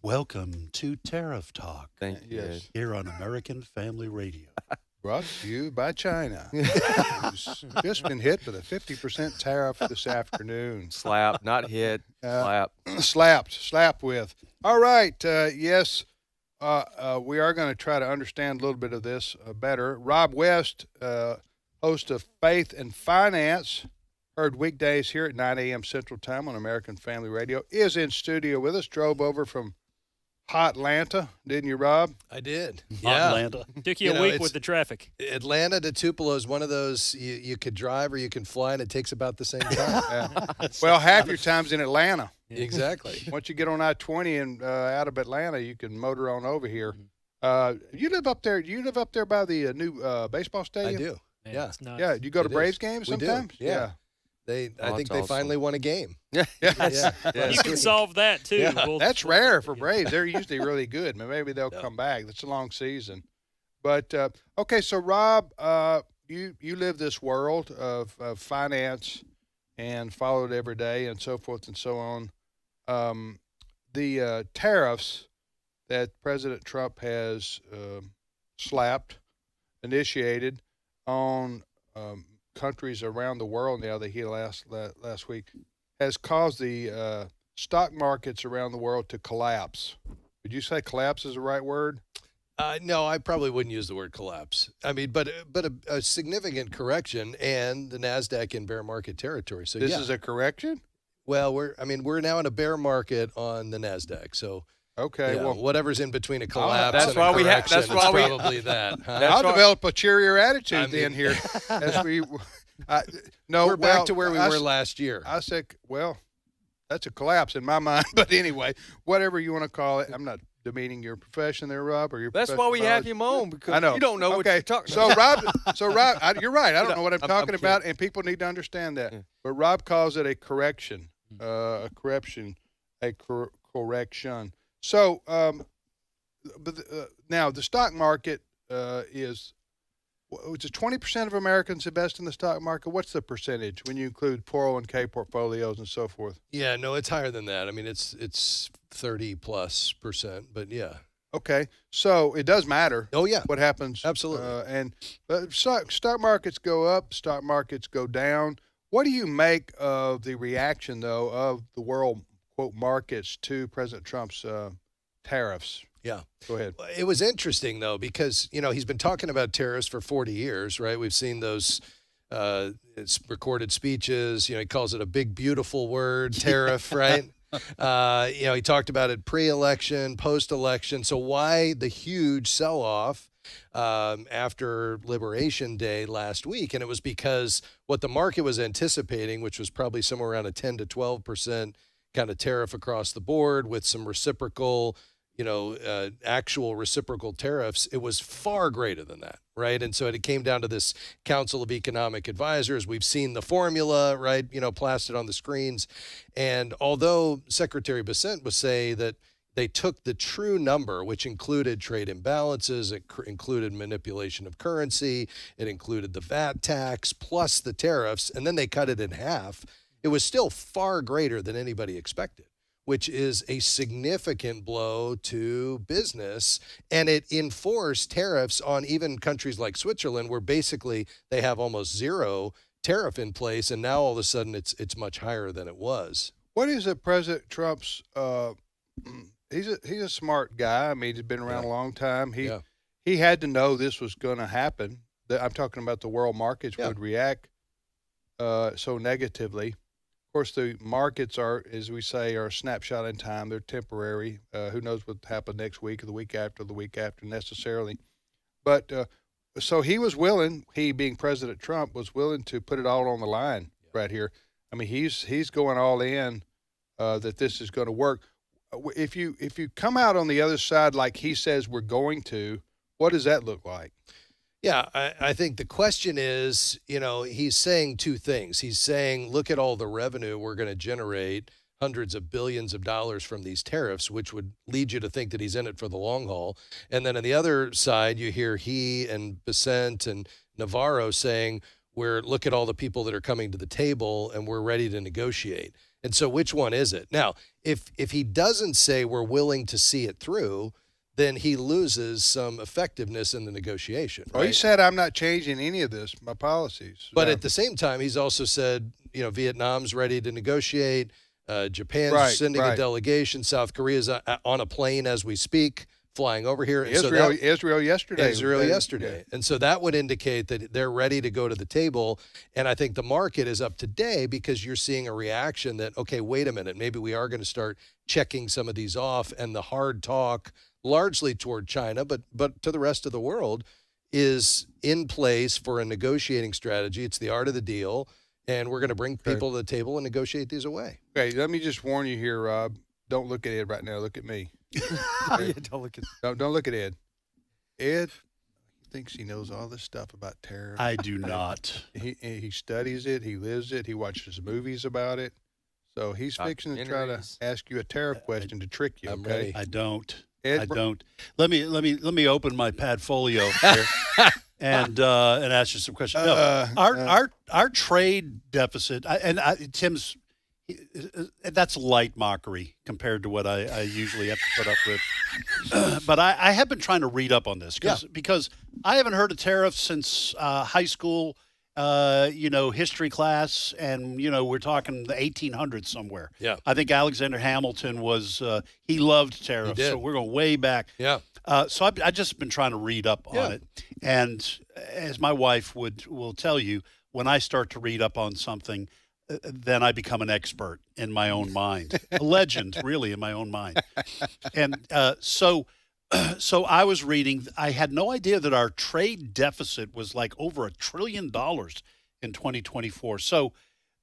Welcome to Tariff Talk. Thank you. Yes. Here on American Family Radio. Brought to you by China. Who's just been hit with a 50% tariff this afternoon. Slap, not hit. Slap. Slapped with. All right. Yes, we are going to try to understand a little bit of this better. Rob West, host of Faith and Finance, heard weekdays here at 9 a.m. Central Time on American Family Radio, is in studio with us. Drove over from hot Atlanta, didn't you, Rob? I did. Atlanta. Took you a week with the traffic. Atlanta to Tupelo is one of those you could drive or you can fly, and it takes about the same time. Well, half your time's in Atlanta. Exactly. Once you get on I-20 and out of Atlanta, you can motor on over here. You live up there. You live up there by the new baseball stadium. I do. Yeah. Yeah. You go to Braves games We do. sometimes. Yeah. I think they finally won a game. Yeah. You can solve that too. Yeah, We'll- that's rare for Braves. They're usually really good. Maybe they'll come back. It's a long season. But, okay, so, Rob, you live this world of finance and follow it every day and so forth and so on. The tariffs that President Trump has initiated on countries around the world now that he last week has caused the stock markets around the world to collapse. Would you say collapse is the right word? No, I probably wouldn't use the word collapse. I mean, but a significant correction, and the NASDAQ in bear market territory. So This is a correction? Well, we're now in a bear market on the NASDAQ. So okay, yeah, well, whate's in between a collapse and a we correction, that's why it's probably that. Huh? I'll develop a cheerier attitude then here as we. No, we're back to where we were last year. I said, well, that's a collapse in my mind. But anyway, whatever you want to call it, I'm not demeaning your profession there, Rob, or your. That's why we have you on, because I know. you don't know what you're talking so about. Rob, you're right. I don't know what I'm talking kidding. about, and people need to understand that. But Rob calls it a correction, correction. So, now the stock market is. Which is 20% of Americans invest in the stock market. What's the percentage when you include 401k portfolios and so forth? Yeah, no, it's higher than that. I mean, it's 30+%, but yeah. Okay, so it does matter. Oh yeah, what happens? Absolutely. And stock markets go up, stock markets go down. What do you make of the reaction, though, of the world quote markets to President Trump's tariffs? Yeah. Go ahead. It was interesting, though, because, he's been talking about tariffs for 40 years, right? We've seen those recorded speeches. He calls it a big, beautiful word, tariff, right? He talked about it pre-election, post-election. So why the huge sell-off after Liberation Day last week? And it was because what the market was anticipating, which was probably somewhere around a 10 to 12% kind of tariff across the board with some reciprocal actual reciprocal tariffs, it was far greater than that, right? And so it came down to this Council of Economic Advisors. We've seen the formula, right, plastered on the screens. And although Secretary Bessent would say that they took the true number, which included trade imbalances, it included manipulation of currency, it included the VAT tax, plus the tariffs, and then they cut it in half, it was still far greater than anybody expected, which is a significant blow to business. And it enforced tariffs on even countries like Switzerland, where basically they have almost zero tariff in place. And now all of a sudden it's much higher than it was. What is it, President Trump's, he's a smart guy. I mean, he's been around a long time. He had to know this was going to happen. I'm talking about the world markets would react so negatively. Of course, the markets are, as we say, are a snapshot in time. They're temporary. Who knows what happened next week or the week after necessarily. But so he was willing, he being President Trump, was willing to put it all on the line right here. I mean, he's going all in that this is going to work. If you come out on the other side like he says we're going to, what does that look like? Yeah, I think the question is, he's saying two things. He's saying, look at all the revenue we're going to generate, hundreds of billions of dollars from these tariffs, which would lead you to think that he's in it for the long haul. And then on the other side, you hear he and Bessent and Navarro saying, look at all the people that are coming to the table and we're ready to negotiate. And so which one is it? Now, if he doesn't say we're willing to see it through, then he loses some effectiveness in the negotiation. Right? Well, he said, I'm not changing any of this, my policies. But at the same time, he's also said, Vietnam's ready to negotiate. Japan's sending a delegation. South Korea's on a plane as we speak. flying over here. And Israel yesterday. Israel Yeah. yesterday. And so that would indicate that they're ready to go to the table. And I think the market is up today because you're seeing a reaction that, okay, wait a minute, maybe we are going to start checking some of these off. And the hard talk, largely toward China, but to the rest of the world, is in place for a negotiating strategy. It's the art of the deal. And we're going to bring people to the table and negotiate these away. Okay, let me just warn you here, Rob. Don't look at Ed right now. Look at me. Yeah, don't look at Don't look at Ed. Ed thinks he knows all this stuff about tariffs. I do not. He studies it. He lives it. He watches movies about it. So he's fixing to try to ask you a tariff question to trick you. Okay, I don't. Ed, I don't. Let me open my Padfolio here and ask you some questions. No, our trade deficit Tim's. That's light mockery compared to what I usually have to put up with. But I have been trying to read up on this because I haven't heard of tariffs since high school, history class, and we're talking the 1800s somewhere. Yeah, I think Alexander Hamilton was he loved tariffs, he did. so we're going way back. Yeah. So I've just been trying to read up on it, and as my wife will tell you, when I start to read up on something, then I become an expert in my own mind, a legend, really, in my own mind. And so I was reading. I had no idea that our trade deficit was like over $1 trillion in 2024. So,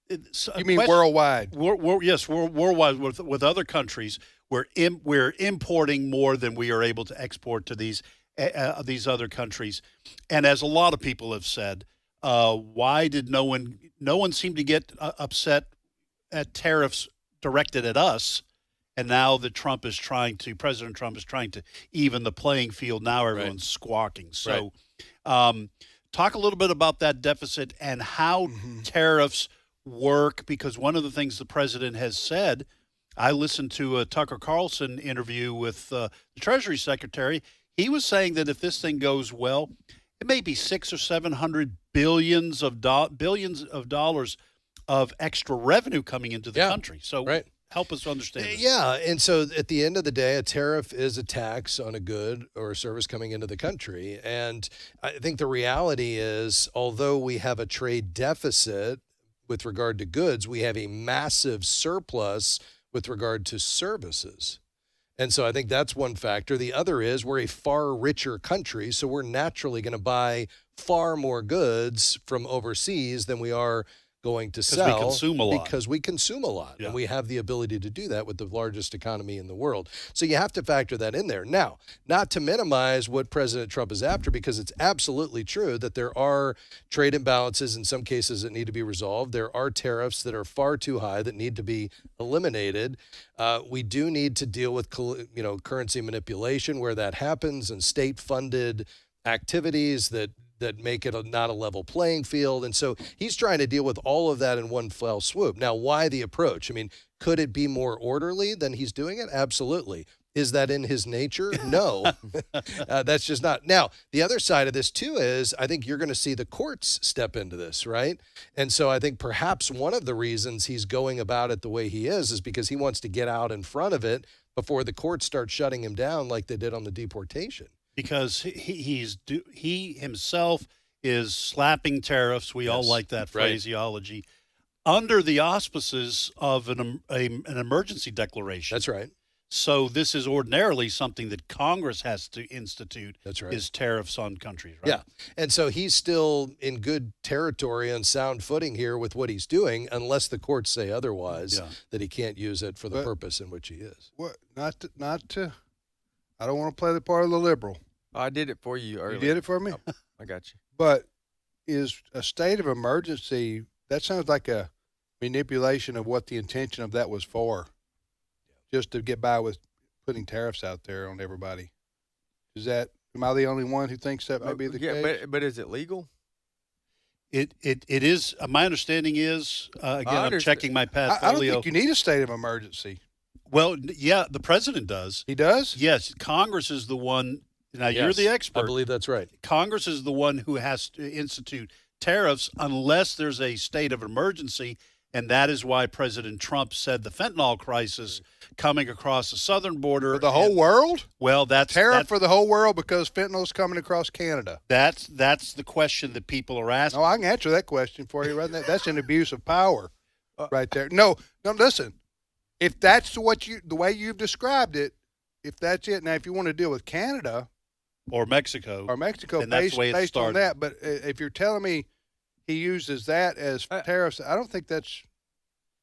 you mean worldwide? Yes, worldwide with other countries. We're importing more than we are able to export to these other countries. And as a lot of people have said, why did no one seem to get upset at tariffs directed at us? And now that President Trump is trying to even the playing field. Now everyone's squawking. So, talk a little bit about that deficit and how tariffs work, because one of the things the president has said, I listened to a Tucker Carlson interview with the Treasury Secretary. He was saying that if this thing goes well, it may be $600 or $700 billions of dollars of extra revenue coming into the country. So help us understand this. Yeah, and so at the end of the day, a tariff is a tax on a good or a service coming into the country. And I think the reality is, although we have a trade deficit with regard to goods, we have a massive surplus with regard to services. And so I think that's one factor. The other is we're a far richer country, so we're naturally going to buy far more goods from overseas than we are going to sell. Because we consume a lot. Because we consume a lot. And we have the ability to do that with the largest economy in the world. So you have to factor that in there. Now, not to minimize what President Trump is after, because it's absolutely true that there are trade imbalances in some cases that need to be resolved. There are tariffs that are far too high that need to be eliminated. We do need to deal with currency manipulation where that happens, and state-funded activities that make it not a level playing field. And so he's trying to deal with all of that in one fell swoop. Now, why the approach? I mean, could it be more orderly than he's doing it? Absolutely. Is that in his nature? No. That's just not. Now, the other side of this, too, is I think you're going to see the courts step into this, right? And so I think perhaps one of the reasons he's going about it the way he is because he wants to get out in front of it before the courts start shutting him down like they did on the deportation. Because he himself is slapping tariffs. We all like that phraseology under the auspices of an emergency declaration. That's right. So this is ordinarily something that Congress has to institute. That's right. Is tariffs on countries, right? Yeah. And so he's still in good territory and sound footing here with what he's doing, unless the courts say otherwise, that he can't use it for the purpose in which he is. What? Not to. I don't want to play the part of the liberal. I did it for you earlier. You did it for me? Oh, I got you. But is a state of emergency, that sounds like a manipulation of what the intention of that was for, just to get by with putting tariffs out there on everybody. Am I the only one who thinks that may be the case? But is it legal? It is. My understanding is, again, I'm checking my Padfolio. I don't think you need a state of emergency. Well, yeah, the president does. He does? Yes. Congress is the one. Now, you're the expert. I believe that's right. Congress is the one who has to institute tariffs unless there's a state of emergency. And that is why President Trump said the fentanyl crisis coming across the southern border. For the whole world? Well, tariff for the whole world because fentanyl's coming across Canada. That's the question that people are asking. No, I can answer that question for you right now. That's an abuse of power right there. No, listen. If that's the way you've described it, if that's it. Now, if you want to deal with Canada or Mexico, then based on that, but if you're telling me he uses that as tariffs, I don't think that's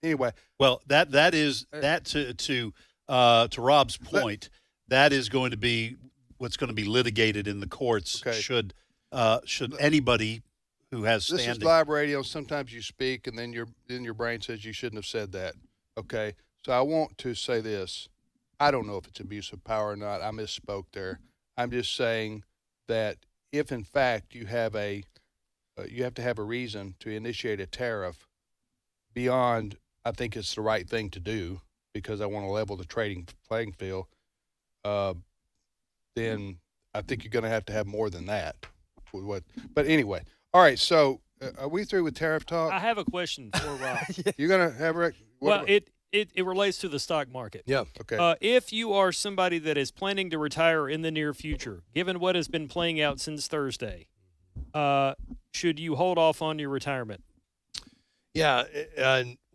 anyway. Well, that is to Rob's point. That is going to be what's going to be litigated in the courts. Okay. Should anybody who has standing. This is live radio. Sometimes you speak, and then your brain says you shouldn't have said that. Okay, so I want to say this. I don't know if it's abuse of power or not. I misspoke there. I'm just saying that if in fact you have to have a reason to initiate a tariff beyond, I think it's the right thing to do because I want to level the trading playing field, then I think you're going to have more than that. But anyway, all right, so are we through with tariff talk? I have a question for Rob. You're going to have Well, it relates to the stock market. Yeah. Okay. If you are somebody that is planning to retire in the near future, given what has been playing out since Thursday, should you hold off on your retirement? Yeah.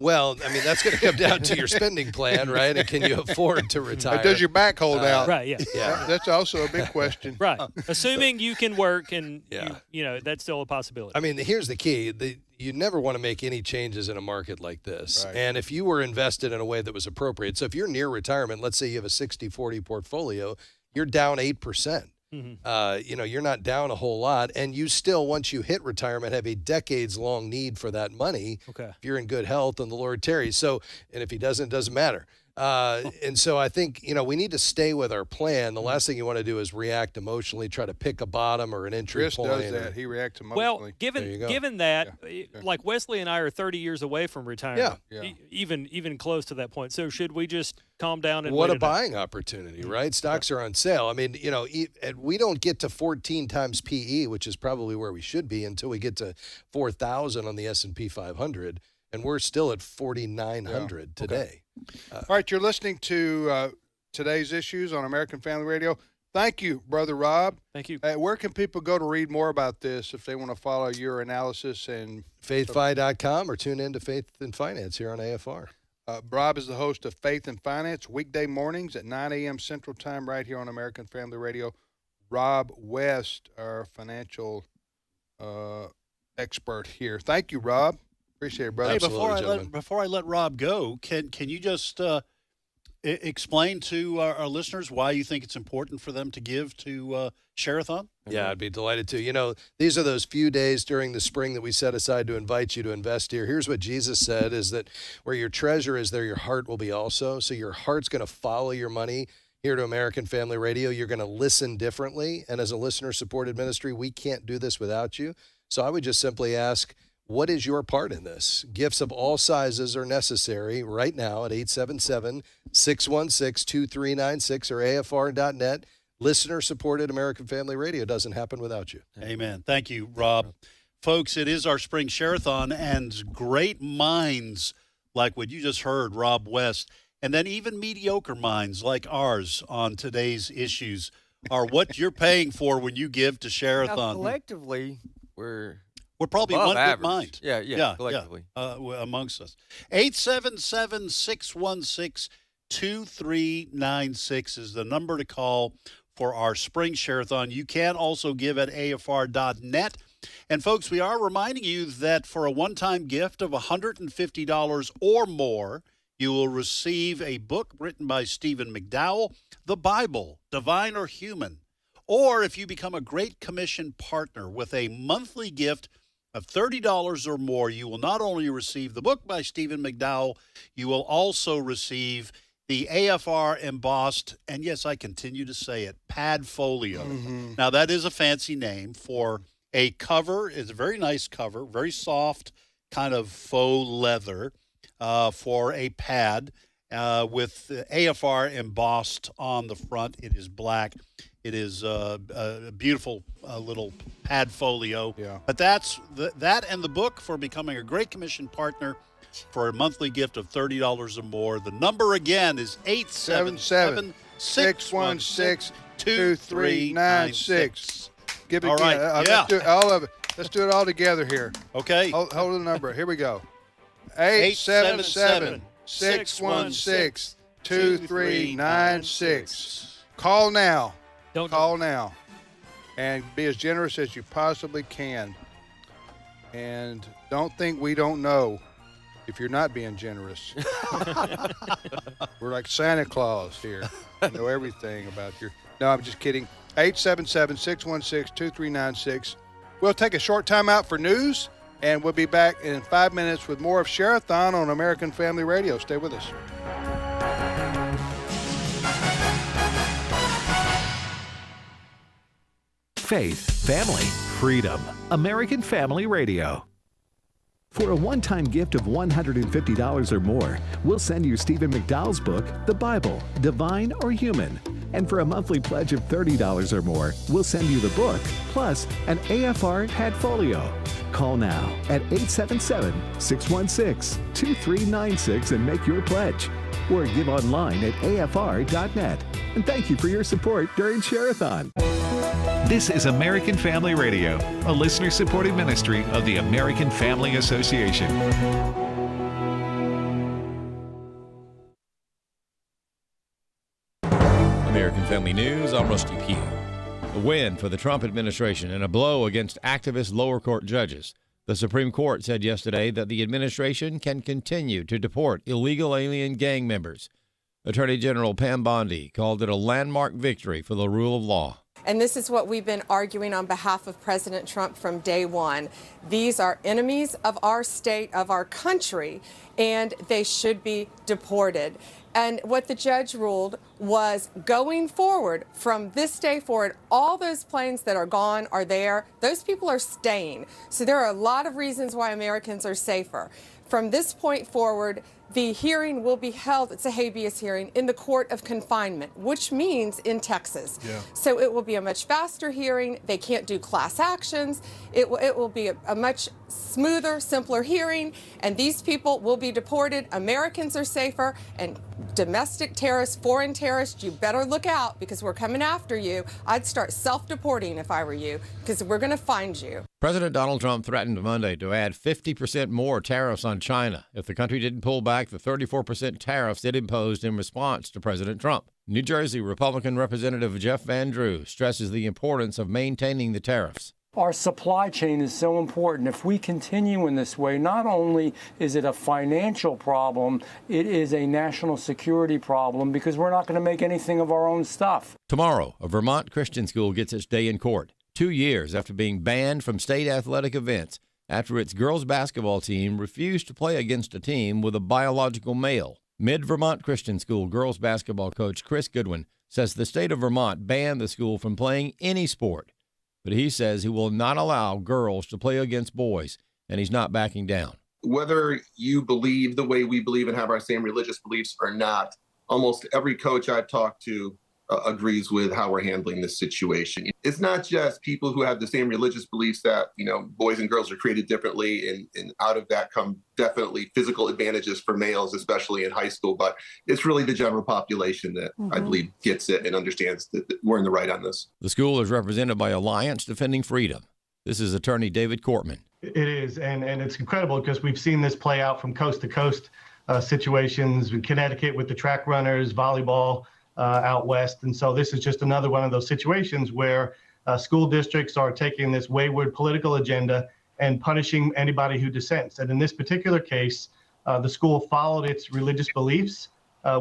Well, I mean, that's going to come down to your spending plan, right? And can you afford to retire? Does your back hold out? Right, yeah. Yeah. That's also a big question. Right. Assuming you can work and, you know, that's still a possibility. I mean, here's the key. You never want to make any changes in a market like this. Right. And if you were invested in a way that was appropriate, so if you're near retirement, let's say you have a 60-40 portfolio, you're down 8%. Mm-hmm. You're not down a whole lot, and you still, once you hit retirement, have a decades-long need for that money. Okay. If you're in good health and the Lord tarries. So, and if he doesn't, it doesn't matter. And so I think, we need to stay with our plan. The last thing you want to do is react emotionally, try to pick a bottom or an entry Chris point. does that. He reacts emotionally. Well, given that, like Wesley and I are 30 years away from retirement, even close to that point. So should we just calm down and what wait a buying opportunity, right? Stocks are on sale. I mean, we don't get to 14 times PE, which is probably where we should be until we get to 4,000 on the S&P 500, and we're still at 4,900 today. Okay. All right, you're listening to today's issues on American Family Radio. Thank you, Brother Rob. Thank you. Where can people go to read more about this if they want to follow your analysis? And faithfi.com or tune in to Faith and Finance here on AFR. Rob is the host of Faith and Finance weekday mornings at 9 a.m. Central Time right here on American Family Radio. Rob West, our financial expert here. Thank you, Rob. Appreciate it, brother. Hey, before I let Rob go, can you just explain to our listeners why you think it's important for them to give to Share-a-thon? Yeah, I'd be delighted to. These are those few days during the spring that we set aside to invite you to invest here. Here's what Jesus said, is that where your treasure is, there your heart will be also. So your heart's going to follow your money. Here to American Family Radio, you're going to listen differently. And as a listener-supported ministry, we can't do this without you. So I would just simply ask, what is your part in this? Gifts of all sizes are necessary right now at 877-616-2396 or AFR.net. Listener-supported American Family Radio doesn't happen without you. Amen. Thank you, Rob. Folks, it is our spring Share-a-thon, and great minds like what you just heard, Rob West, and then even mediocre minds like ours on today's issues are what you're paying for when you give to Share-a-thon. Now, collectively, we're probably above one good average. mind. Yeah, collectively. Amongst us. 877-616-2396 is the number to call for our spring Share-a-thon. You can also give at AFR.net. And, folks, we are reminding you that for a one-time gift of $150 or more, you will receive a book written by Stephen McDowell, The Bible, Divine or Human. Or if you become a Great Commission partner with a monthly gift of $30 or more, you will not only receive the book by Stephen McDowell, you will also receive the AFR embossed, and yes, I continue to say it, Padfolio. Mm-hmm. Now, that is a fancy name for a cover. It's a very nice cover, very soft, kind of faux leather for a pad with AFR embossed on the front. It is black. It is a beautiful little Padfolio. Yeah. But that's that and the book for becoming a Great Commission partner for a monthly gift of $30 or more. The number again is 877-616-2396. Give it All again. right. Let's do all of it. Let's do it all together here. Okay. Hold the number. Here we go. 877-616-2396. Call now. Call now. And be as generous as you possibly can. And don't think we don't know if you're not being generous. We're like Santa Claus here. We know everything about your... No, I'm just kidding. 877-616-2396. We'll take a short time out for news, and we'll be back in 5 minutes with more of Share-a-thon on American Family Radio. Stay with us. Faith, family, freedom. American Family Radio. For a one-time gift of $150 or more, we'll send you Stephen McDowell's book, The Bible, Divine or Human. And for a monthly pledge of $30 or more, we'll send you the book, plus an AFR Padfolio. Call now at 877-616-2396 and make your pledge. Or give online at afr.net. And thank you for your support during Share-a-thon. This is American Family Radio, a listener-supported ministry of the American Family Association. American Family News, I'm Rusty Pugh. A win for the Trump administration and a blow against activist lower court judges. The Supreme Court said yesterday that the administration can continue to deport illegal alien gang members. Attorney General Pam Bondi called it a landmark victory for the rule of law. And this is what we've been arguing on behalf of President Trump from day one. These are enemies of our state, of our country, and they should be deported. And what the judge ruled was going forward, from this day forward, all those planes that are gone are there. Those people are staying. So there are a lot of reasons why Americans are safer. From this point forward, the hearing will be held, it's a habeas hearing, in the court of confinement, which means in Texas. Yeah. So it will be a much faster hearing. They can't do class actions. It will be a much smoother, simpler hearing, and these people will be deported. Americans are safer, and domestic terrorists, foreign terrorists, you better look out because we're coming after you. I'd start self-deporting if I were you, because we're going to find you. President Donald Trump threatened Monday to add 50% more tariffs on China if the country didn't pull back the 34% tariffs it imposed in response to President Trump. New Jersey Republican Representative Jeff Van Drew stresses the importance of maintaining the tariffs. Our supply chain is so important. If we continue in this way, not only is it a financial problem, it is a national security problem because we're not going to make anything of our own stuff. Tomorrow, a Vermont Christian school gets its day in court, 2 years after being banned from state athletic events after its girls' basketball team refused to play against a team with a biological male. Mid-Vermont Christian School girls' basketball coach Chris Goodwin says the state of Vermont banned the school from playing any sport. But he says he will not allow girls to play against boys, and he's not backing down. Whether you believe the way we believe and have our same religious beliefs or not, almost every coach I've talked to agrees with how we're handling this situation. It's not just people who have the same religious beliefs that, boys and girls are created differently, and out of that come definitely physical advantages for males, especially in high school. But it's really the general population that I believe gets it and understands that we're in the right on this. The school is represented by Alliance Defending Freedom. This is attorney David Cortman. It is, and it's incredible because we've seen this play out from coast to coast situations in Connecticut with the track runners, volleyball, out west. And so this is just another one of those situations where school districts are taking this wayward political agenda and punishing anybody who dissents. And in this particular case, the school followed its religious beliefs,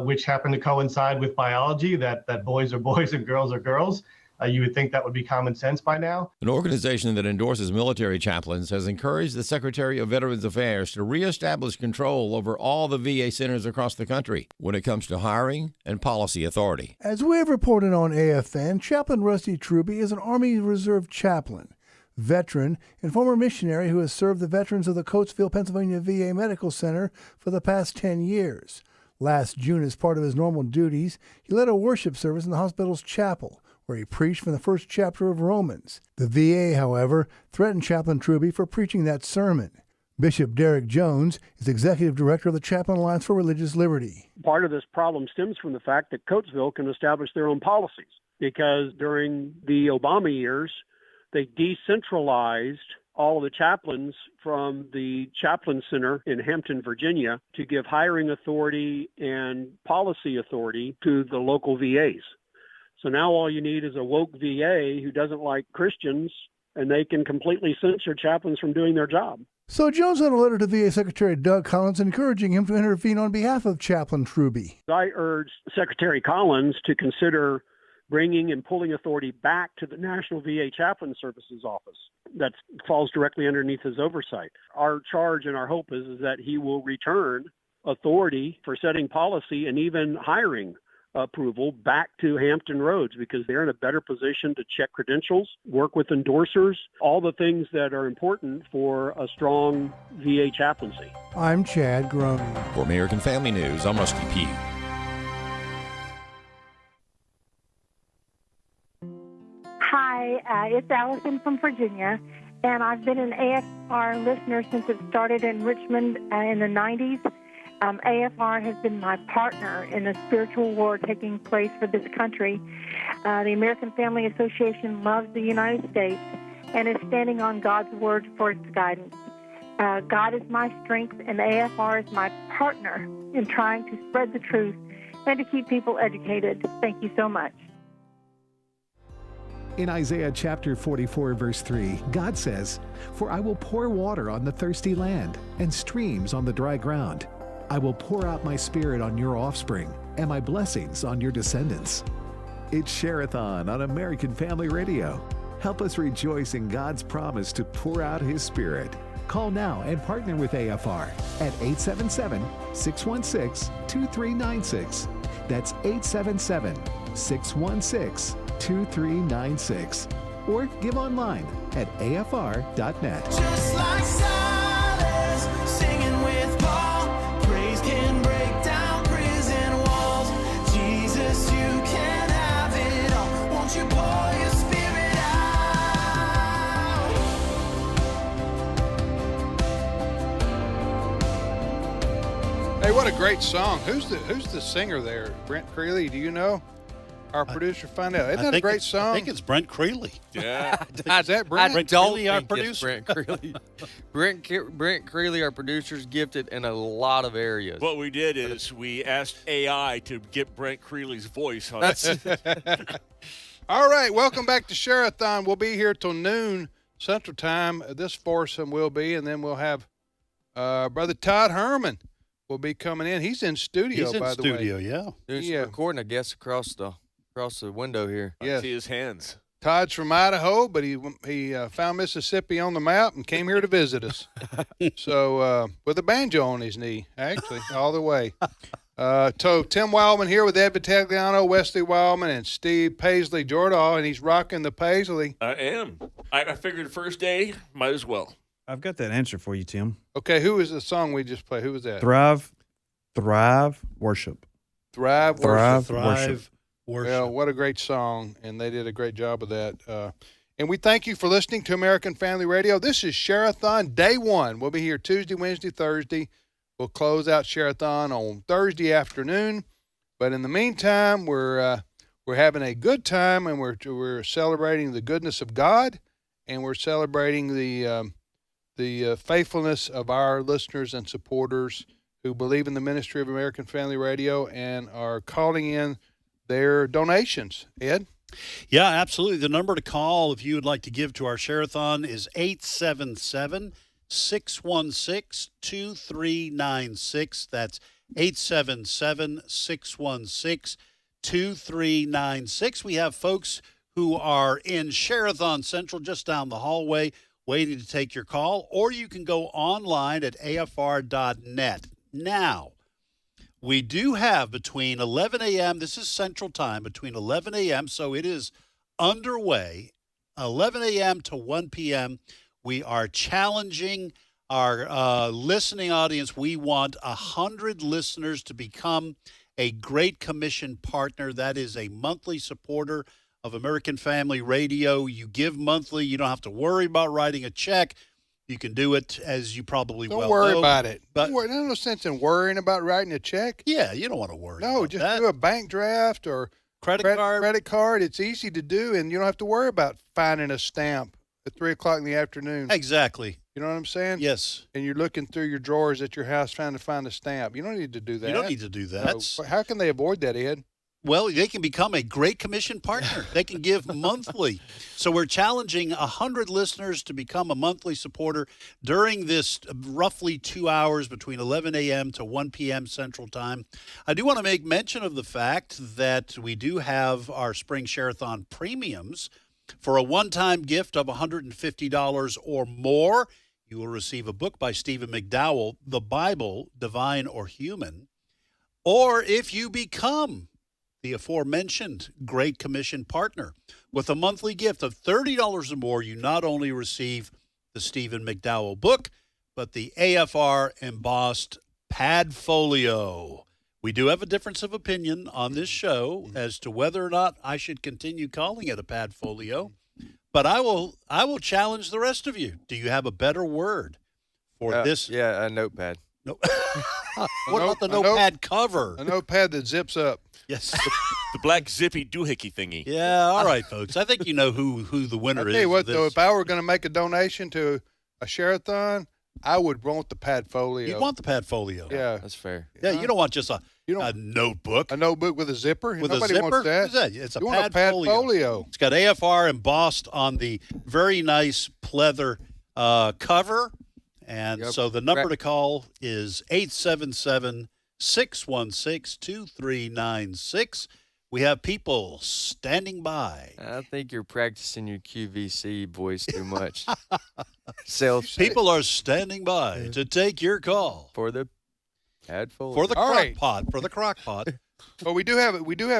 which happen to coincide with biology, that boys are boys and girls are girls. You would think that would be common sense by now. An organization that endorses military chaplains has encouraged the Secretary of Veterans Affairs to reestablish control over all the VA centers across the country when it comes to hiring and policy authority. As we have reported on AFN, Chaplain Rusty Truby is an Army Reserve chaplain, veteran, and former missionary who has served the veterans of the Coatesville, Pennsylvania VA Medical Center for the past 10 years. Last June, as part of his normal duties, he led a worship service in the hospital's chapel, where he preached from the first chapter of Romans. The VA, however, threatened Chaplain Truby for preaching that sermon. Bishop Derek Jones is Executive Director of the Chaplain Alliance for Religious Liberty. Part of this problem stems from the fact that Coatesville can establish their own policies because during the Obama years, they decentralized all of the chaplains from the Chaplain Center in Hampton, Virginia, to give hiring authority and policy authority to the local VAs. So now all you need is a woke VA who doesn't like Christians, and they can completely censor chaplains from doing their job. So Jones sent a letter to VA Secretary Doug Collins encouraging him to intervene on behalf of Chaplain Truby. I urged Secretary Collins to consider bringing and pulling authority back to the National VA Chaplain Services Office that falls directly underneath his oversight. Our charge and our hope is that he will return authority for setting policy and even hiring approval back to Hampton Roads because they're in a better position to check credentials, work with endorsers, all the things that are important for a strong VA chaplaincy. I'm Chad Groen. For American Family News, I'm Rusty Pugh. Hi, it's Allison from Virginia, and I've been an AFR listener since it started in Richmond in the 90s. AFR has been my partner in the spiritual war taking place for this country. The American Family Association loves the United States and is standing on God's word for its guidance. God is my strength, and AFR is my partner in trying to spread the truth and to keep people educated. Thank you so much. In Isaiah chapter 44, verse 3, God says, "For I will pour water on the thirsty land and streams on the dry ground. I will pour out my spirit on your offspring and my blessings on your descendants." It's Share-a-thon on American Family Radio. Help us rejoice in God's promise to pour out His Spirit. Call now and partner with AFR at 877-616-2396. That's 877-616-2396. Or give online at afr.net. Just like Silas singing with Paul, praise can break down prison walls. Jesus, you can have it all. Won't you pour your spirit out? Hey, what a great song. Who's the singer there? Brent Creeley, do you know? Our producer find out. Isn't that a great song? I think it's Brent Creeley. Yeah. Is that Brent? I don't Creeley, our think it's producer? Brent Creeley. Brent Creeley, our producer's gifted in a lot of areas. What we did is we asked AI to get Brent Creeley's voice on That's it. All right, welcome back to Share-a-thon. We'll be here till noon Central Time. This foursome will be, and then we'll have Brother Todd Herman will be coming in. He's in studio, by the way. He's in studio, yeah. He's recording, I guess, across the window here. Yes. I see his hands. Todd's from Idaho, but he found Mississippi on the map and came here to visit us. So with a banjo on his knee, actually, all the way. So Tim Wildman here with Ed Vitagliano, Wesley Wildman, and Steve Paisley Jordahl, and he's rocking the Paisley. I am. I figured the first day, might as well. I've got that answer for you, Tim. Okay, who was the song we just played? Who was that? Thrive, worship. Thrive, worship. Worship. Well, what a great song, and they did a great job of that. And we thank you for listening to American Family Radio. This is Share-a-thon Day 1. We'll be here Tuesday, Wednesday, Thursday. We'll close out Share-a-thon on Thursday afternoon. But in the meantime, we're having a good time, and we're celebrating the goodness of God, and we're celebrating the faithfulness of our listeners and supporters who believe in the ministry of American Family Radio and are calling in their donations. Ed? Yeah, absolutely. The number to call if you would like to give to our Share-a-thon is 877-616-2396. That's 877-616-2396. We have folks who are in Share-a-thon Central just down the hallway waiting to take your call, or you can go online at afr.net. Now, we do have between 11 a.m., this is Central Time, between 11 a.m., so it is underway, 11 a.m. to 1 p.m., we are challenging our listening audience. We want 100 listeners to become a Great Commission partner. That is a monthly supporter of American Family Radio. You give monthly. You don't have to worry about writing a check. You can do it, as you probably Don't well worry know, about it. But There's no sense in worrying about writing a check. yeah, you don't want to worry. No, about just that. do a bank draft or credit card. Credit card. It's easy to do, and you don't have to worry about finding a stamp at 3:00 in the afternoon. Exactly. You know what I'm saying? Yes. And you're looking through your drawers at your house trying to find a stamp. You don't need to do that. You don't need to do that. No. How can they avoid that, Ed? Well, they can become a Great Commission partner. They can give monthly. So we're challenging 100 listeners to become a monthly supporter during this roughly 2 hours between 11 a.m. to 1 p.m. Central Time. I do want to make mention of the fact that we do have our Spring Share-a-thon premiums. For a one-time gift of $150 or more, you will receive a book by Stephen McDowell, The Bible, Divine or Human. Or if you become the aforementioned Great Commission partner with a monthly gift of $30 or more, you not only receive the Stephen McDowell book, but the AFR embossed Padfolio. We do have a difference of opinion on this show as to whether or not I should continue calling it a Padfolio. But I will challenge the rest of you. Do you have a better word for this? Yeah, a notepad. No. What about the notepad cover? A notepad that zips up. Yes. The black zippy doohickey thingy. Yeah, all right, folks. I think you know who the winner I'll is. tell you what, of this. though, if I were going to make a donation to a share-a-thon, I would want the Padfolio. You'd want the Padfolio. Yeah. That's fair. Yeah, you don't want just a notebook. A notebook with a zipper? With Nobody a zipper? wants that. What is that? It's a You want a Padfolio. It's got AFR embossed on the very nice pleather cover. And so the number to call is 877-616-2396. We have people standing by. I think you're practicing your QVC voice too much. People are standing by to take your call. For the Padfolio. For the All crock right. pot. For the crock pot. Well, we do have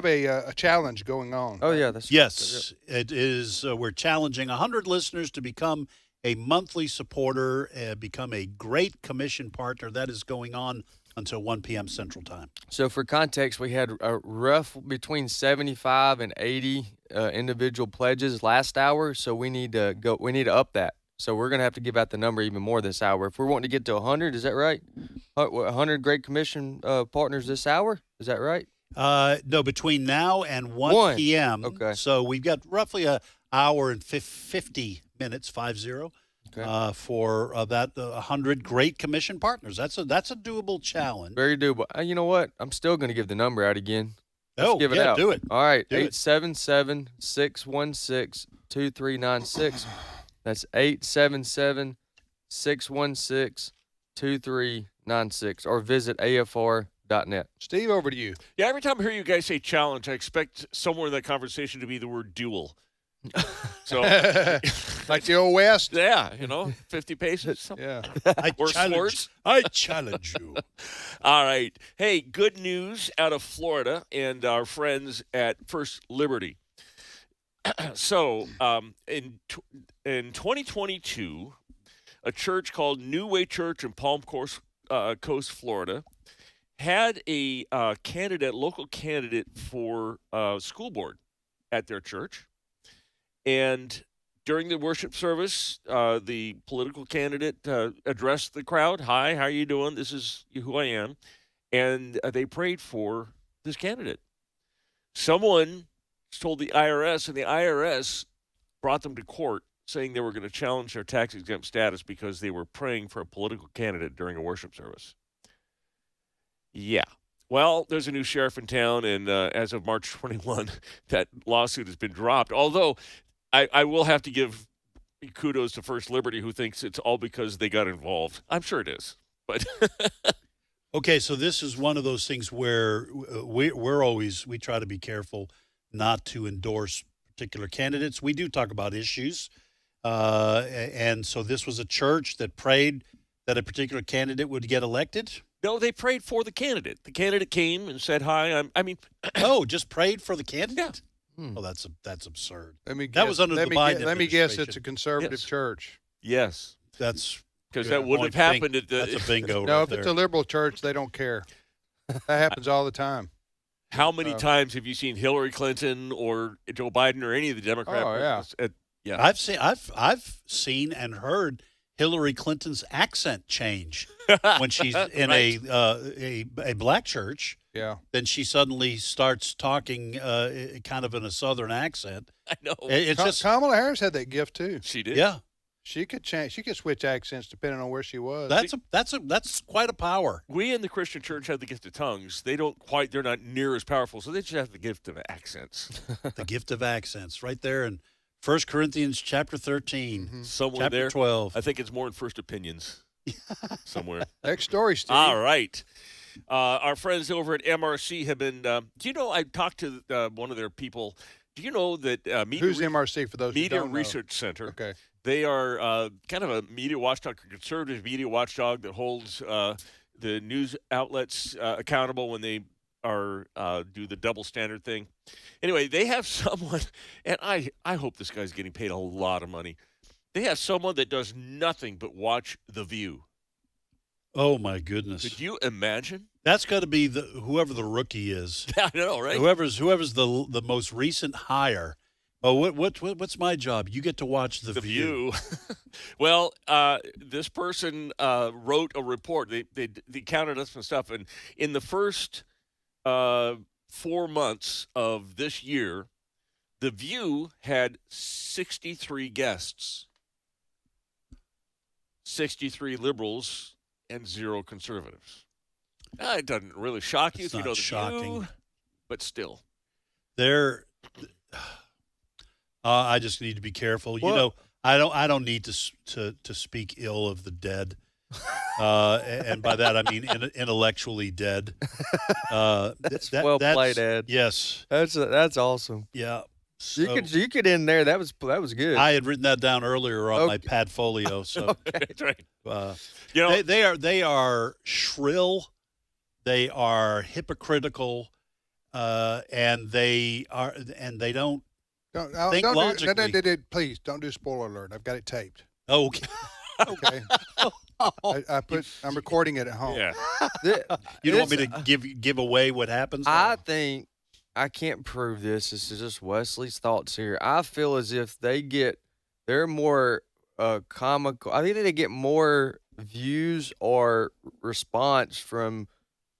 a challenge going on. Oh, yeah. That's Yes, it is. We're challenging 100 listeners to become a monthly supporter, become a Great Commission partner. That is going on until 1 p.m. Central Time. So for context, we had a rough between 75 and 80 individual pledges last hour. So we need to up that. So we're going to have to give out the number even more this hour. If we're wanting to get to 100, is that right? 100 Great Commission partners this hour? Is that right? No, between now and 1 p.m. Okay. So we've got roughly an hour and 50 minutes, 50, for that 100 Great Commission partners. That's a doable challenge. Very doable. You know what? I'm still going to give the number out again. Let's give it out. Do it. All right, Do it. 877-616-2396. That's 877-616-2396. Or visit afr.net. Steve, over to you. Yeah, every time I hear you guys say challenge, I expect somewhere in that conversation to be the word duel. So, like the old West? Yeah, 50 paces. Yeah. I challenge you. All right. Hey, good news out of Florida and our friends at First Liberty. So, in 2022, a church called New Way Church in Palm Coast, Florida, had a local candidate for school board at their church. And during the worship service, the political candidate addressed the crowd. Hi, how are you doing? This is who I am. And they prayed for this candidate. Someone told the IRS, and the IRS brought them to court saying they were going to challenge their tax-exempt status because they were praying for a political candidate during a worship service. Yeah. Well, there's a new sheriff in town, and as of March 21, that lawsuit has been dropped. Although I will have to give kudos to First Liberty, who thinks it's all because they got involved. I'm sure it is, but Okay, so this is one of those things where we try to be careful not to endorse particular candidates. We do talk about issues, and so this was a church that prayed that a particular candidate would get elected. No, they prayed for the candidate. The candidate came and said hi. Oh, just prayed for the candidate? Yeah. Oh, that's absurd. Let me guess, That was under the Biden Let me guess, it's a administration. conservative church. Yes. That's because good that wouldn't point. have happened at the. That's a bingo. No, right if it's there. a liberal church, they don't care. That happens all the time. How many times have you seen Hillary Clinton or Joe Biden or any of the Democrat? Oh, yeah. Yeah. I've seen and heard Hillary Clinton's accent change when she's in Right. a black church. Yeah. Then she suddenly starts talking kind of in a Southern accent. I know. It's just Kamala Harris had that gift too. She did. yeah. She could change. She could switch accents depending on where she was. That's quite a power. We in the Christian church have the gift of tongues. They're not near as powerful, so they just have the gift of accents. The gift of accents, right there in 1 Corinthians chapter 13, Somewhere chapter there. 12. I think it's more in First Opinions. Somewhere. Next story, Steve. All right. Our friends over at MRC have been. Do you know? I talked to one of their people. Do you know that Who's MRC for those who Media don't know? Research Center? Okay. They are kind of a media watchdog, a conservative media watchdog that holds the news outlets accountable when they are do the double standard thing. Anyway, they have someone, and I hope this guy's getting paid a lot of money. They have someone that does nothing but watch The View. Oh my goodness! Could you imagine? That's got to be whoever the rookie is. I know, right? Whoever's the most recent hire. Oh, what's my job? You get to watch The View. Well, this person wrote a report. They counted up some stuff, and in the first 4 months of this year, The View had 63 guests, 63 liberals, and 0 conservatives. It doesn't really shock you It's if you not know The shocking. View, but still. I just need to be careful. What? You know, I don't need to speak ill of the dead, and by that I mean intellectually dead. That's well played, Ed. Yes, that's awesome. Yeah, you could end there. That was good. I had written that down earlier on my Padfolio. So That's right. you know, they are shrill, they are hypocritical, and they don't. Think logically. Please don't do spoiler alert. I've got it taped. Oh, okay. Okay. I'm recording it at home. Yeah. You don't want me to give away what happens? I think I can't prove this. This is just Wesley's thoughts here. I feel as if they're more comical. I think they get more views or response from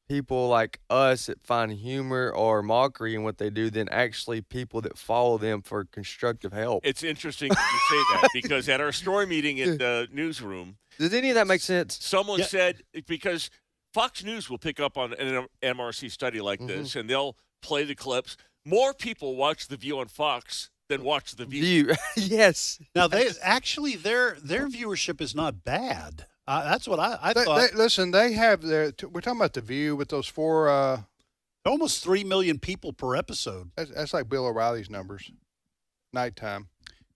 people like us that find humor or mockery in what they do than actually people that follow them for constructive help. It's interesting you say that because at our story meeting at the newsroom, does any of that make sense? Someone said because Fox News will pick up on an MRC study like this, and they'll play the clips. More people watch The View on Fox than watch The View. Yes. Now their viewership is not bad. That's what I thought. Listen, they have we're talking about The View with those 4. Almost 3 million people per episode. That's like Bill O'Reilly's numbers, nighttime.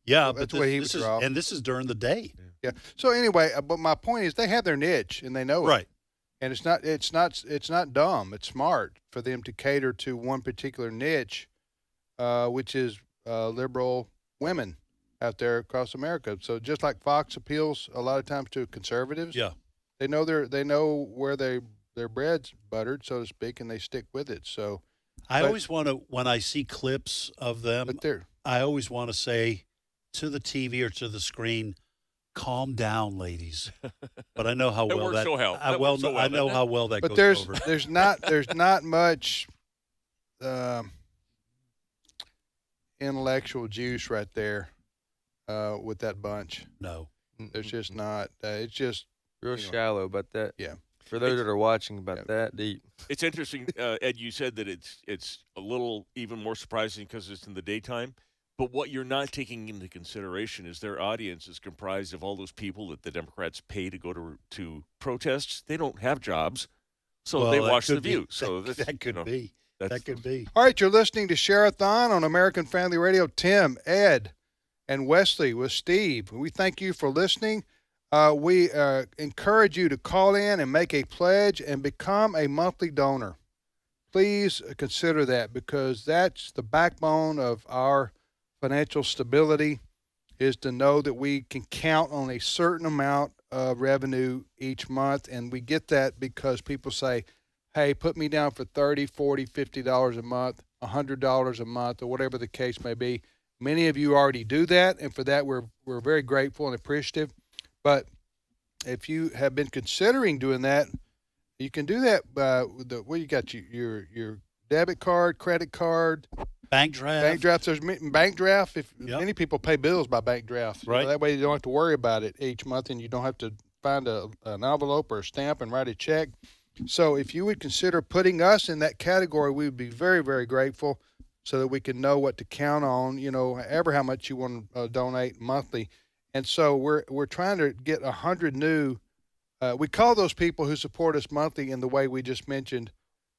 Yeah, that's but what he would draw. this is during the day. Yeah. So anyway, but my point is they have their niche and they know it. Right. And it's not dumb. It's smart for them to cater to one particular niche, which is liberal women out there across America. So just like Fox appeals a lot of times to conservatives, they know where their bread's buttered, so to speak, and they stick with it. So always want to, when I see clips of them, I always want to say to the TV or to the screen, calm down, ladies. But I know how well that I know how well that goes over. But there's not much intellectual juice right there with that bunch. No, there's just not. It's just real shallow, but that. Yeah. For those that are watching, about that deep. It's interesting, Ed. You said that it's a little even more surprising because it's in the daytime. But what you're not taking into consideration is their audience is comprised of all those people that the Democrats pay to go to protests. They don't have jobs, so they watch The View. So that could be. That could be. All right, you're listening to Share-a-thon on American Family Radio. Tim, Ed, and Wesley with Steve. We thank you for listening. We encourage you to call in and make a pledge and become a monthly donor. Please consider that because that's the backbone of our financial stability, is to know that we can count on a certain amount of revenue each month. And we get that because people say, hey, put me down for $30, $40, $50 a month, $100 a month, or whatever the case may be. Many of you already do that, and for that we're very grateful and appreciative. But if you have been considering doing that, you can do that with you got your debit card, credit card, bank draft. Bank draft. There's bank draft. Many people pay bills by bank draft, right? That way you don't have to worry about it each month, and you don't have to find an envelope or a stamp and write a check. So if you would consider putting us in that category, we would be very, very grateful, so that we can know what to count on. Ever how much you want to donate monthly, and so we're trying to get 100 new. We call those people who support us monthly in the way we just mentioned,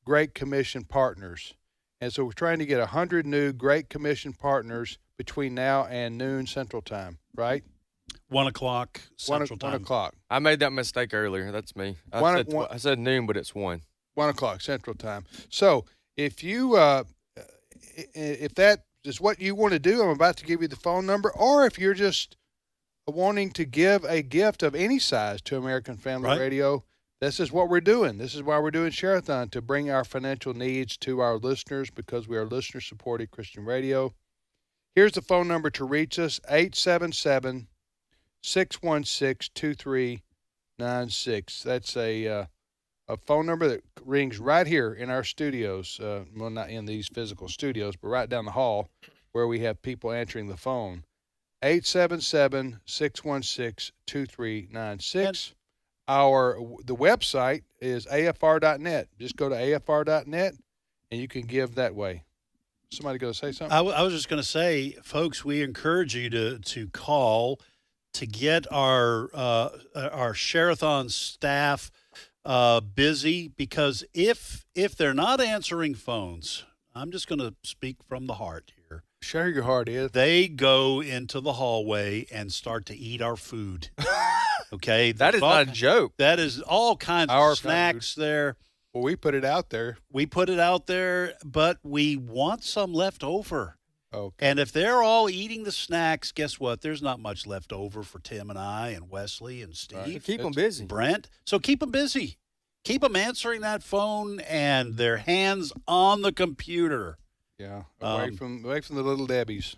Great Commission partners. And so we're trying to get 100 new Great Commission partners between now and noon Central Time, right? 1 o'clock Central Time. 1 o'clock. I made that mistake earlier. That's me. I said noon, but it's 1. 1 o'clock Central Time. So if you, if that is what you want to do, I'm about to give you the phone number. Or if you're just wanting to give a gift of any size to American Family Radio, this is what we're doing. This is why we're doing Share-a-thon, to bring our financial needs to our listeners, because we are listener-supported Christian radio. Here's the phone number to reach us, 877-616-2396. That's a phone number that rings right here in our studios. Well, not in these physical studios, but right down the hall where we have people answering the phone. 877-616-2396. The website is afr.net. Just go to afr.net and you can give that way. Somebody going to say something? I was just going to say, folks, we encourage you to call to get our Share-a-thon staff busy, because if they're not answering phones, I'm just going to speak from the heart here. Share your heart, Ed. They go into the hallway and start to eat our food. Okay? That is not a joke. That is all kinds of snacks there. Well, we put it out there. We put it out there, but we want some left over. Okay. And if they're all eating the snacks, guess what? There's not much left over for Tim and I and Wesley and Steve. Right. Keep them busy. Brent. So keep them busy. Keep them answering that phone and their hands on the computer. Yeah, away from the Little Debbies,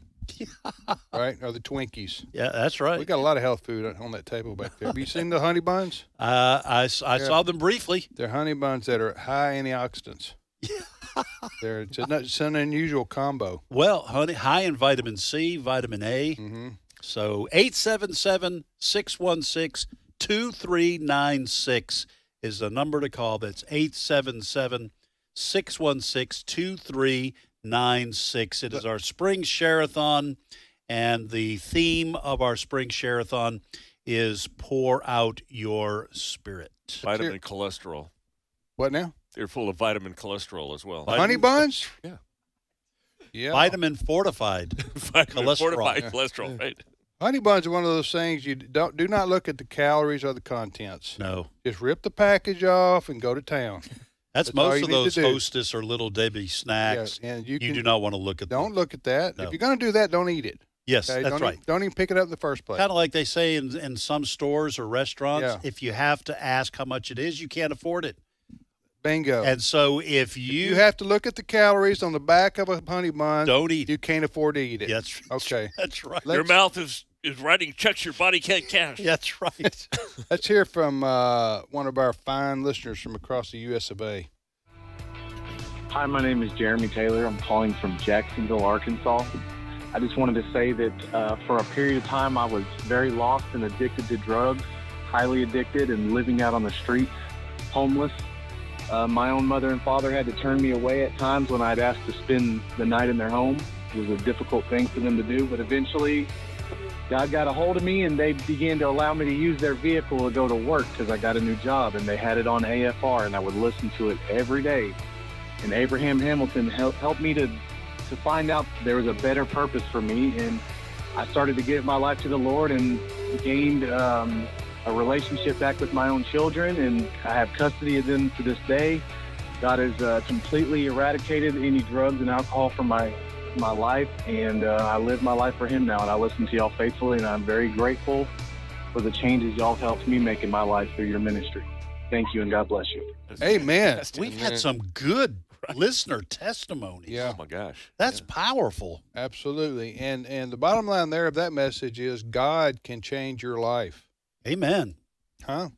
right? Or the Twinkies. Yeah, that's right. We got a lot of health food on that table back there. Have you seen the honey buns? I saw them briefly. They're honey buns that are high antioxidants. It's an unusual combo. Well, honey, high in vitamin C, vitamin A. Mm-hmm. So 877-616-2396 is the number to call. That's 877-616-2396. It is our spring Share-a-thon, and the theme of our spring Share-a-thon is Pour Out Your Spirit. Vitamin cholesterol. What now? They're full of vitamin cholesterol as well. Honey buns? Yeah. Yeah. Vitamin fortified cholesterol. Fortified cholesterol, right? Honey buns are one of those things you do not look at the calories or the contents. No. Just rip the package off and go to town. That's most of those Hostess or Little Debbie snacks. Yeah, and you do not want to look at them. Don't look at that. No. If you're going to do that, don't eat it. Yes, okay? that's right. Don't even pick it up in the first place. Kind of like they say in some stores or restaurants, if you have to ask how much it is, you can't afford it. Bingo. And so if you have to look at the calories on the back of a honey bun, don't eat. You can't afford to eat it. That's okay. That's right. Your mouth is writing checks your body can't cash. That's right. Let's hear from one of our fine listeners from across the U.S. of A. Hi, my name is Jeremy Taylor. I'm calling from Jacksonville, Arkansas. I just wanted to say that for a period of time, I was very lost and addicted to drugs, highly addicted and living out on the streets, homeless. My own mother and father had to turn me away at times when I'd asked to spend the night in their home. It was a difficult thing for them to do, but eventually God got a hold of me and they began to allow me to use their vehicle to go to work because I got a new job, and they had it on AFR and I would listen to it every day. And Abraham Hamilton helped me to find out there was a better purpose for me, and I started to give my life to the Lord and gained a relationship back with my own children, and I have custody of them to this day. God has completely eradicated any drugs and alcohol from my life, and I live my life for Him now, and I listen to y'all faithfully, and I'm very grateful for the changes y'all helped me make in my life through your ministry. Thank you, and God bless you. Amen. We've had some good listener testimonies. Yeah. Oh my gosh. That's powerful. Absolutely. And the bottom line there of that message is God can change your life. Amen.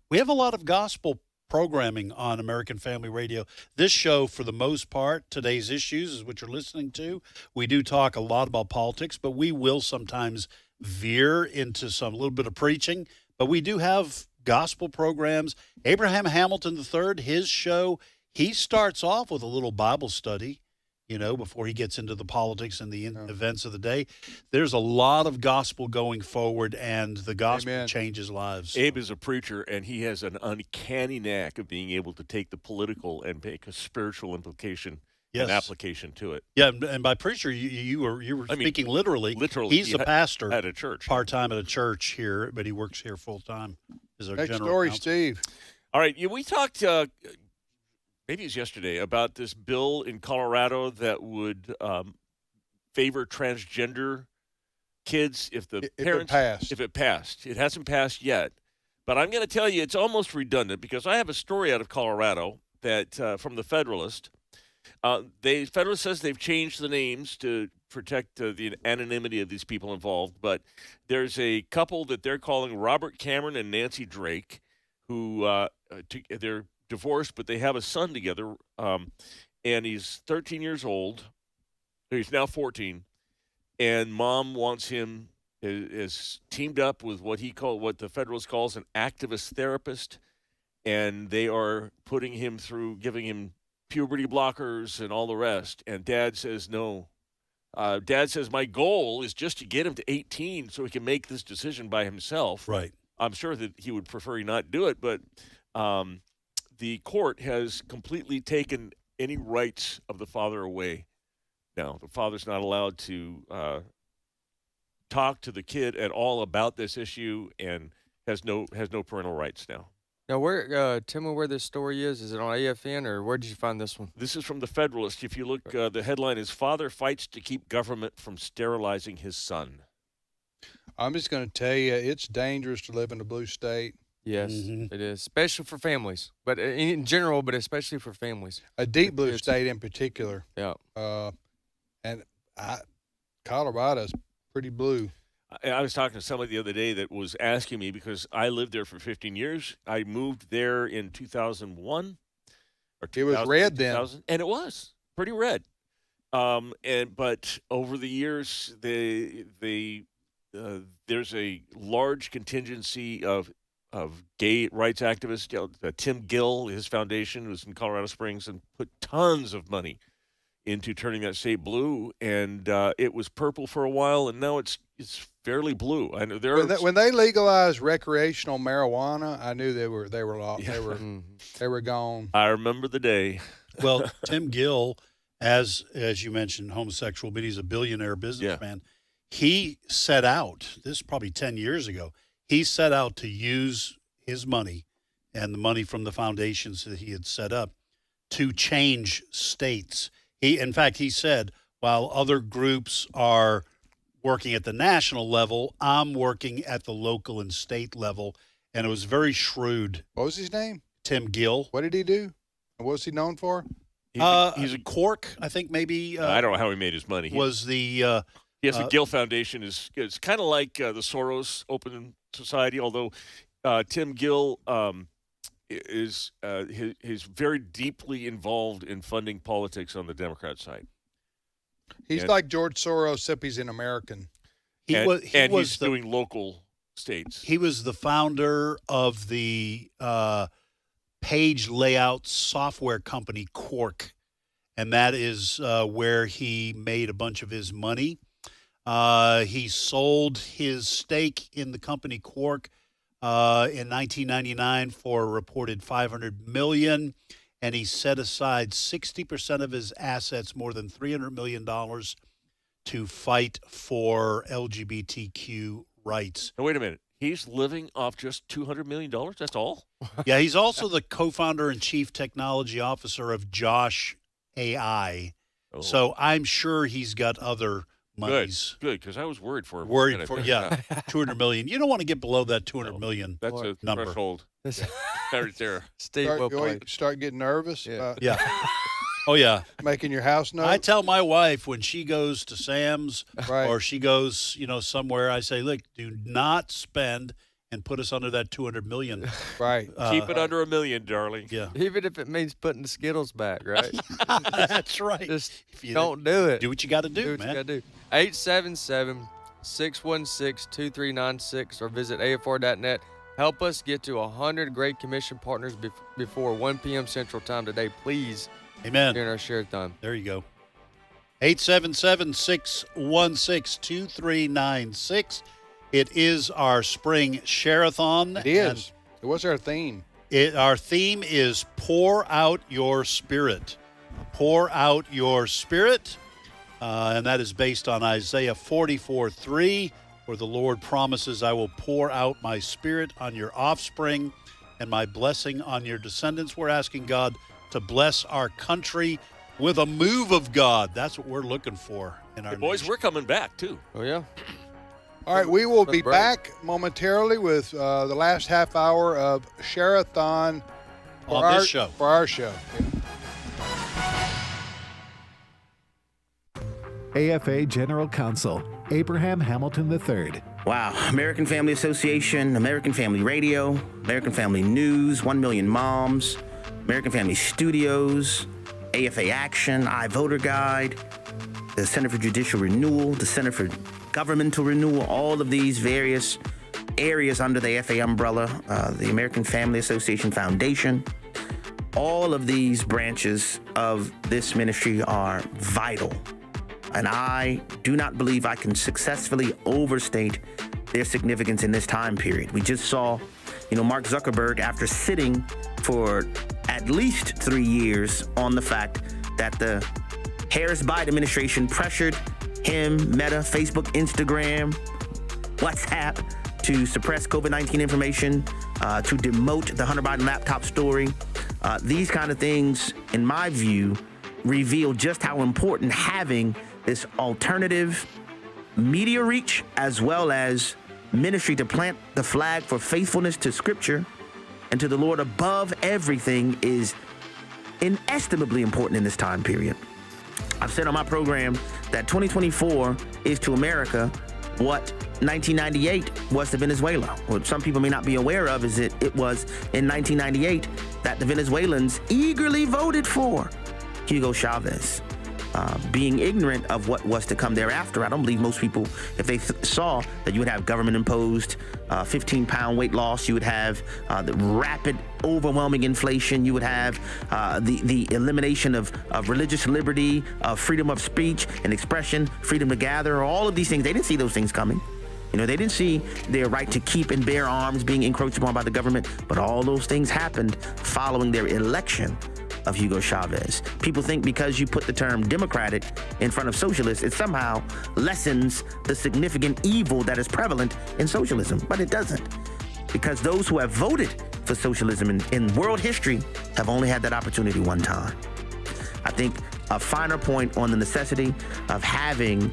We have a lot of gospel programming on American Family Radio. This show, for the most part, Today's Issues is what you're listening to. We do talk a lot about politics, but we will sometimes veer into a little bit of preaching. But we do have gospel programs. Abraham Hamilton III, his show, he starts off with a little Bible study, before he gets into the politics and the events of the day. There's a lot of gospel going forward, and the gospel changes lives. Abe is a preacher, and he has an uncanny knack of being able to take the political and make a spiritual implication and application to it. Yeah, and by preacher, you were speaking literally. Literally, he's a pastor at a church, part-time at a church here, but he works here full-time as our Next general story, counsel. Steve. All right, we talked. Maybe it was yesterday, about this bill in Colorado that would favor transgender kids if it passed. It hasn't passed yet. But I'm going to tell you it's almost redundant because I have a story out of Colorado that from the Federalist. Federalist says they've changed the names to protect the anonymity of these people involved. But there's a couple that they're calling Robert Cameron and Nancy Drake who they're divorced, but they have a son together, and he's 13 years old. He's now 14, and mom wants him is teamed up with what the Federalist calls an activist therapist, and they are putting him through, giving him puberty blockers and all the rest. And Dad says no. Dad says my goal is just to get him to 18 so he can make this decision by himself. Right. I'm sure that he would prefer he not do it, but the court has completely taken any rights of the father away. Now, the father's not allowed to talk to the kid at all about this issue and has no parental rights now. Now, tell me where this story is. Is it on AFN, or where did you find this one? This is from the Federalist. If you look, the headline is "Father Fights to Keep Government from Sterilizing His Son." I'm just going to tell you, it's dangerous to live in a blue state. Yes, it is, especially for families, but in general, but especially for families. A deep blue state in particular. Yeah. And Colorado's pretty blue. I was talking to somebody the other day that was asking me, because I lived there for 15 years. I moved there in 2001. It was red then. And it was pretty red. But over the years, there's a large contingency of gay rights activists. Tim Gill, his foundation, was in Colorado Springs and put tons of money into turning that state blue. And it was purple for a while, and now it's fairly blue. I know when they legalized recreational marijuana, I knew they were gone. I remember the day. Well, Tim Gill, as you mentioned, homosexual, but he's a billionaire businessman. Yeah. He set out, this is probably 10 years ago, he set out to use his money and the money from the foundations that he had set up to change states. In fact, he said, while other groups are working at the national level, I'm working at the local and state level. And it was very shrewd. What was his name? Tim Gill. What did he do? What was he known for? He's a Cork, I think maybe. I don't know how he made his money. He has the Gill Foundation. It's kind of like the Soros Open Society, although Tim Gill is very deeply involved in funding politics on the Democrat side. He's like George Soros, except he's an American. He's doing local states. He was the founder of the page layout software company Quark, and that is where he made a bunch of his money. He sold his stake in the company Quark in 1999 for a reported $500 million, and he set aside 60% of his assets, more than $300 million, to fight for LGBTQ rights. Now, wait a minute. He's living off just $200 million? That's all? Yeah, he's also the co-founder and chief technology officer of Josh AI. Oh. So I'm sure he's got other monies. Good, because I was worried for him. $200 million. You don't want to get below that $200 million. That's a number. Threshold. Right there. Start getting nervous. Yeah. Oh, yeah. Making your house note. I tell my wife when she goes to Sam's or she goes, somewhere, I say, look, do not spend and put us under that 200 million. Right. Keep it under $1 million, darling. Yeah. Even if it means putting the Skittles back, right? That's right. Just If you don't do it. Do what you got to do, what man. you got to do. 877-616-2396 or visit AFR.net. Help us get to 100 Great Commission partners before 1 p.m. Central Time today, please. Amen. During our share-a-thon. There you go. 877-616-2396. It is our spring share-a-thon. It is. What's our theme? Our theme is Pour Out Your Spirit. Pour Out Your Spirit. And that is based on Isaiah 44:3, where the Lord promises, I will pour out my spirit on your offspring and my blessing on your descendants. We're asking God to bless our country with a move of God. That's what we're looking for in our Hey, boys, nation. we're coming back, too. Oh, yeah. All right, we will be Break. back momentarily with the last half hour of Share-a-thon for On this show. For our show. AFA General Counsel Abraham Hamilton III. Wow. American Family Association, American Family Radio, American Family News, 1 Million Moms, American Family Studios, AFA Action, iVoter Guide, the Center for Judicial Renewal, the Center for Governmental Renewal, all of these various areas under the AFA umbrella, the American Family Association Foundation. All of these branches of this ministry are vital. And I do not believe I can successfully overstate their significance in this time period. We just saw, Mark Zuckerberg, after sitting for at least 3 years on the fact that the Harris-Biden administration pressured him, Meta, Facebook, Instagram, WhatsApp to suppress COVID-19 information, to demote the Hunter Biden laptop story. These kind of things, in my view, reveal just how important having this alternative media reach as well as ministry to plant the flag for faithfulness to Scripture and to the Lord above everything is inestimably important in this time period. I've said on my program that 2024 is to America what 1998 was to Venezuela. What some people may not be aware of is that it was in 1998 that the Venezuelans eagerly voted for Hugo Chavez. Being ignorant of what was to come thereafter, I don't believe most people, if they saw that you would have government-imposed 15-pound weight loss, you would have the rapid, overwhelming inflation, you would have the elimination of religious liberty, of freedom of speech and expression, freedom to gather, all of these things. They didn't see those things coming. They didn't see their right to keep and bear arms being encroached upon by the government, but all those things happened following their election of Hugo Chavez. People think because you put the term Democratic in front of socialist, it somehow lessens the significant evil that is prevalent in socialism, but it doesn't. Because those who have voted for socialism in world history have only had that opportunity one time. I think a finer point on the necessity of having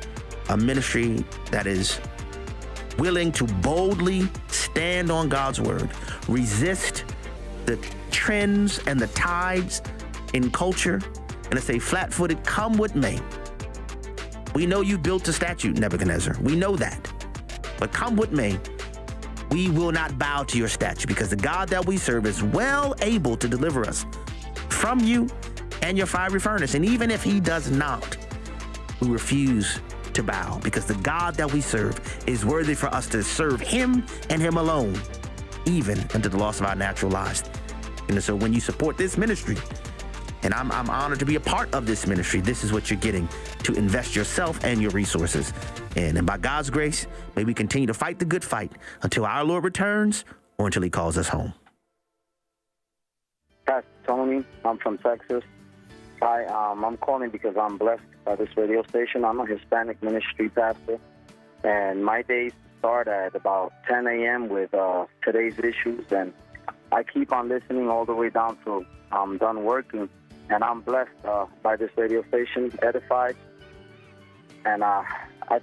a ministry that is willing to boldly stand on God's word, resist the trends and the tides in culture, and to say flat-footed, come what may. We know you built a statue, Nebuchadnezzar. We know that. But come what may, we will not bow to your statue because the God that we serve is well able to deliver us from you and your fiery furnace. And even if he does not, we refuse to bow because the God that we serve is worthy for us to serve him and him alone, even unto the loss of our natural lives. And so when you support this ministry, and I'm honored to be a part of this ministry, this is what you're getting to invest yourself and your resources in. And by God's grace, may we continue to fight the good fight until our Lord returns or until he calls us home. Pastor Tony, I'm from Texas. Hi, I'm calling because I'm blessed by this radio station. I'm a Hispanic ministry pastor, and my days start at about 10 a.m. with today's issues, and I keep on listening all the way down till I'm done working. And I'm blessed by this radio station, edified. And I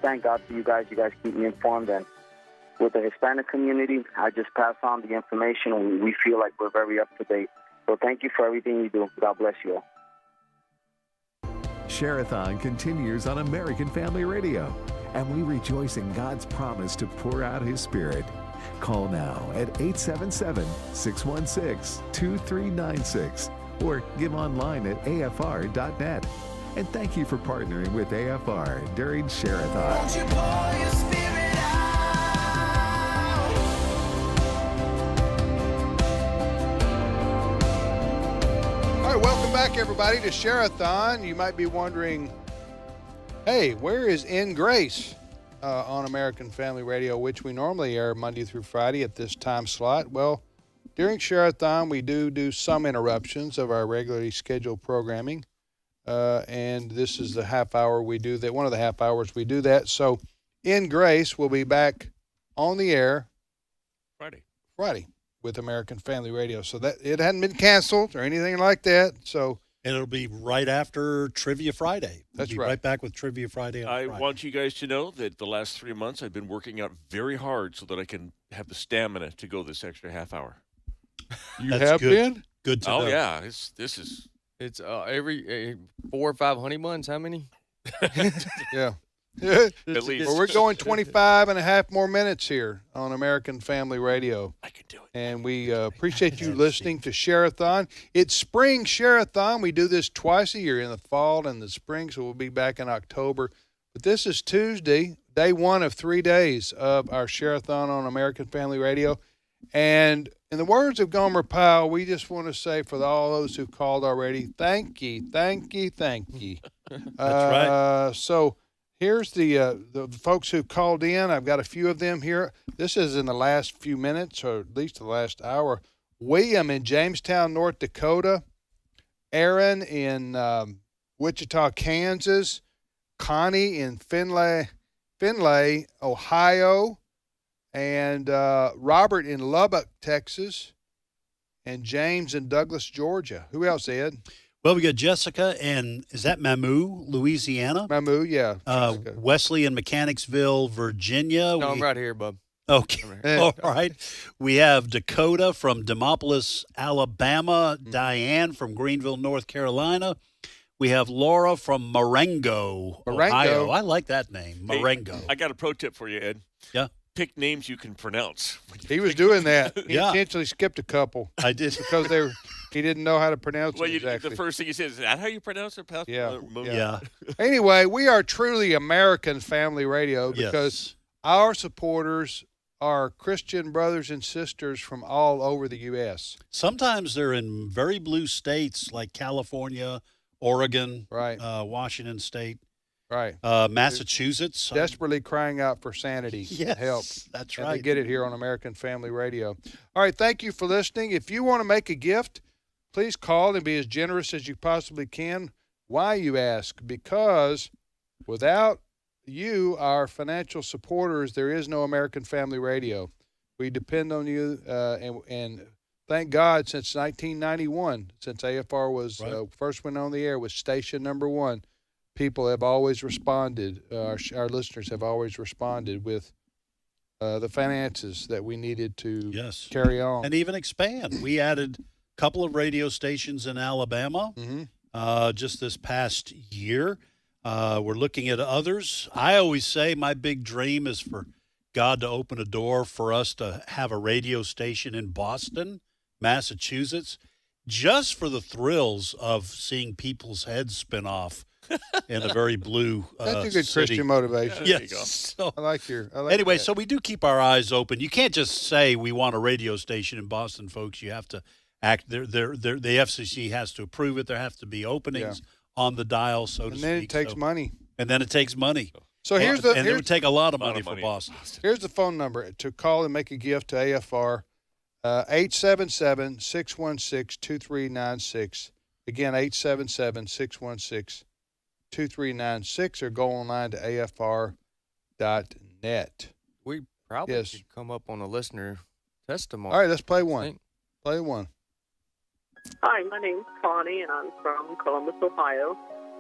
thank God for you guys. You guys keep me informed. And with the Hispanic community, I just pass on the information, and we feel like we're very up to date. So thank you for everything you do. God bless you all. Share-a-thon continues on American Family Radio, and we rejoice in God's promise to pour out his Spirit. Call now at 877-616-2396 or give online at afr.net. And thank you for partnering with AFR during Share-a-thon. Won't you pour your spirit out? All right, welcome back, everybody, to Share-a-thon. You might be wondering, hey, where is In Grace on American Family Radio, which we normally air Monday through Friday at this time slot? Well, during Share-a-thon, we do some interruptions of our regularly scheduled programming, and this is the half hour we do that. One of the half hours we do that. So, In Grace will be back on the air Friday with American Family Radio. So that it hadn't been canceled or anything like that. So. And it'll be right after Trivia Friday. That's right back with Trivia Friday on I Friday. want you guys to know that the last 3 months I've been working out very hard so that I can have the stamina to go this extra half hour. You have been? Good to know. Oh, yeah. It's every 4 or 5 honey buns. How many? Yeah. At least. Well, we're going 25 and a half more minutes here on American Family Radio. I can do it. And we appreciate you listening to Share-a-thon. It's spring Share-a-thon. We do this twice a year, in the fall and the spring, so we'll be back in October. But this is Tuesday, day one of 3 days of our Share-a-thon on American Family Radio. And in the words of Gomer Pyle, we just want to say for all those who called already, thank ye, thank ye, thank ye. That's right. So here's the folks who called in. I've got a few of them here. This is in the last few minutes, or at least the last hour. William in Jamestown, North Dakota. Aaron in Wichita, Kansas. Connie in Findlay, Ohio. And Robert in Lubbock, Texas. And James in Douglas, Georgia. Who else, Ed? Well, we got Jessica, and is that Mamou, Louisiana? Mamou, yeah. Wesley in Mechanicsville, Virginia. No, I'm right here, bub. Okay. All right. We have Dakota from Demopolis, Alabama. Diane from Greenville, North Carolina. We have Laura from Marengo, Ohio. I like that name, Marengo. Hey, I got a pro tip for you, Ed. Yeah. Pick names you can pronounce. He was doing that. He Yeah. intentionally skipped a couple. I did. Because he didn't know how to pronounce Well, it exactly. the first thing he said, is that how you pronounce it, Pastor? Yeah. Anyway, we are truly American Family Radio because our supporters are Christian brothers and sisters from all over the U.S. Sometimes they're in very blue states like California, Oregon, Washington State. Right. Massachusetts. Desperately crying out for sanity and help. That's and right. they get it here on American Family Radio. All right, thank you for listening. If you want to make a gift, please call and be as generous as you possibly can. Why, you ask? Because without you, our financial supporters, there is no American Family Radio. We depend on you, and thank God since 1991, since AFR was first went on the air, was station number one. People have always responded. Our listeners have always responded with the finances that we needed to carry on. And even expand. We added a couple of radio stations in Alabama just this past year. We're looking at others. I always say my big dream is for God to open a door for us to have a radio station in Boston, Massachusetts, just for the thrills of seeing people's heads spin off in a very blue That's a good city. Christian motivation. Yeah, yes. So, I like anyway, that. so we do keep our eyes open. You can't just say we want a radio station in Boston, folks. You have to act. The FCC has to approve it. There have to be openings on the dial, so to speak. And then it takes money. And then it takes money. So and it would take a lot of money for Boston. Here's the phone number to call and make a gift to AFR, 877-616-2396. Again, 877-616-2396, or go online to afr.net. We probably could come up on a listener testimony. All right, let's play one. Play one. Hi, my name's Connie, and I'm from Columbus, Ohio,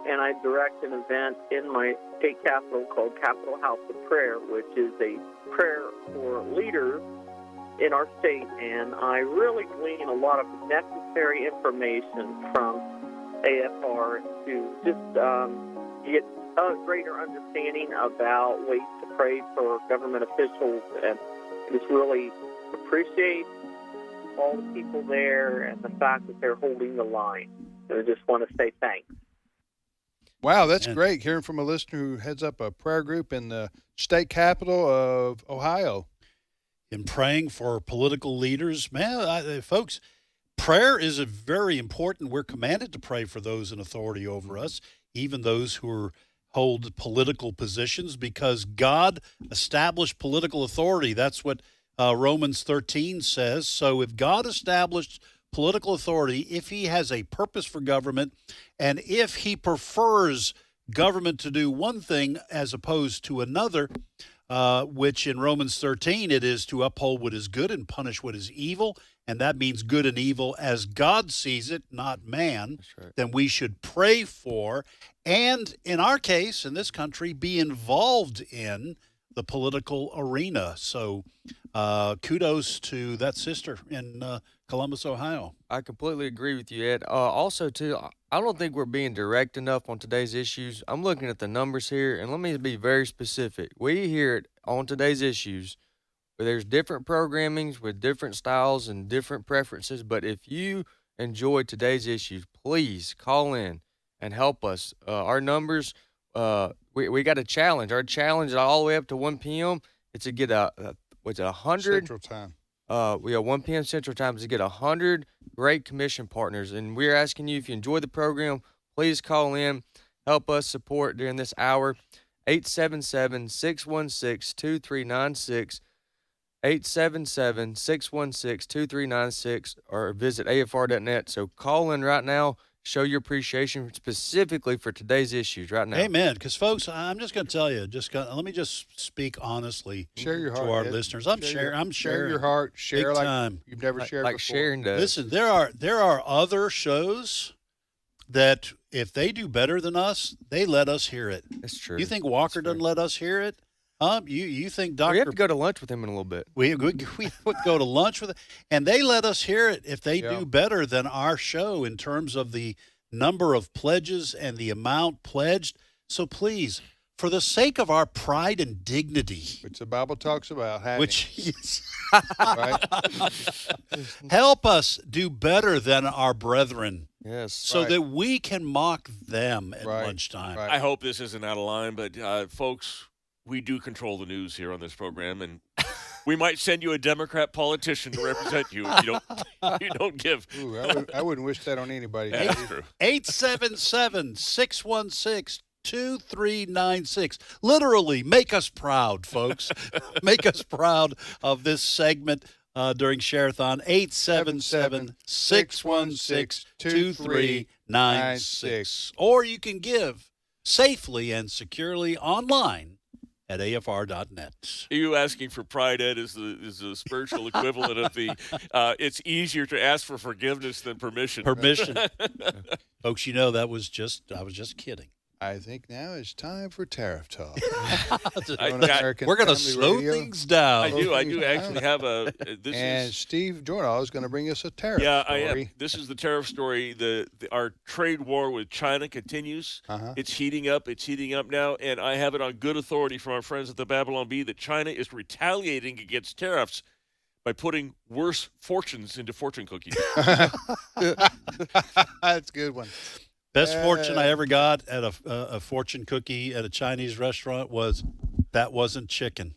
and I direct an event in my state capital called Capitol House of Prayer, which is a prayer for leaders in our state, and I really glean a lot of necessary information from AFR to just get a greater understanding about ways to pray for government officials and just really appreciate all the people there and the fact that they're holding the line. And I just want to say thanks. Wow, that's great. Hearing from a listener who heads up a prayer group in the state capital of Ohio. In praying for political leaders, man, folks, prayer is a very important. We're commanded to pray for those in authority over us, even those who hold political positions, because God established political authority. That's what Romans 13 says. So if God established political authority, if he has a purpose for government, and if he prefers government to do one thing as opposed to another, which in Romans 13 it is to uphold what is good and punish what is evil, and that means good and evil as God sees it, not man, then we should pray for, and in our case, in this country, be involved in the political arena. So kudos to that sister in Columbus, Ohio. I completely agree with you, Ed. Also, too, I don't think we're being direct enough on today's issues. I'm looking at the numbers here, and let me be very specific. We hear it on today's issues where there's different programmings with different styles and different preferences, but if you enjoy today's issues, please call in and help us. Our numbers, we got a challenge. Our challenge is all the way up to 1 p.m. It's to get 100 Central Time. We have 1 p.m. Central Time to get 100 great commission partners. And we're asking you, if you enjoy the program, please call in, help us support during this hour. 877-616-2396, 877-616-2396, or visit afr.net. So call in right now. Show your appreciation specifically for today's issues right now. Amen. Because, folks, I'm just going to tell you, let me just speak honestly Share your heart, to our Ed. listeners. I'm sharing. Share your heart. Share big like time. you've never shared like before. sharing does. Listen, there are other shows that if they do better than us, they let us hear it. That's true. You think Walker doesn't let us hear it? You think We have Dr. to go to lunch with him in a little bit. We would go to lunch with it, and they let us hear it if they do better than our show in terms of the number of pledges and the amount pledged. So please, for the sake of our pride and dignity, which the Bible talks about having, right? Help us do better than our brethren. Yes. So that we can mock them at lunchtime. I hope this isn't out of line, but folks, we do control the news here on this program, and we might send you a Democrat politician to represent you if you don't give. Ooh, I wouldn't wish that on anybody. That's true. 877-616-2396. Literally, make us proud, folks. Make us proud of this segment during Share-a-thon. 877-616-2396. Or you can give safely and securely online at afr.net. Are you asking for pride, Ed, is the spiritual equivalent of the it's easier to ask for forgiveness than permission. Permission. Folks, I was just kidding. I think now it's time for Tariff Talk. We're going to slow things down. I do actually have Steve Jordahl is going to bring us a tariff story. I am. This is the tariff story. Our trade war with China continues. It's heating up. It's heating up now, and I have it on good authority from our friends at the Babylon Bee that China is retaliating against tariffs by putting worse fortunes into fortune cookies. That's a good one. Best fortune I ever got at a fortune cookie at a Chinese restaurant was that wasn't chicken.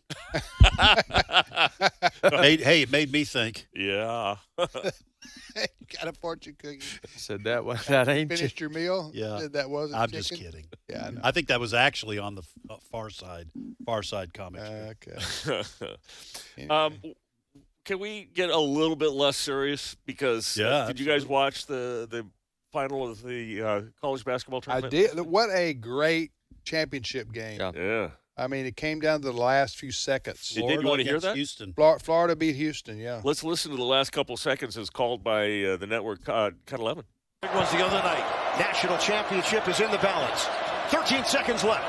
It made me think. Yeah. Got a fortune cookie. Said that ain't finished your meal. Yeah, Said that wasn't. I'm chicken? just kidding. Yeah, I know. I think that was actually on the Far Side comic. Okay. Can we get a little bit less serious? Because did you guys watch the final of the college basketball tournament? I did. What a great championship game. Yeah. I mean, it came down to the last few seconds. Did you want to hear that? Houston. Florida beat Houston, yeah. Let's listen to the last couple seconds as called by the network, Cut 11. It was the other night. National championship is in the balance. 13 seconds left.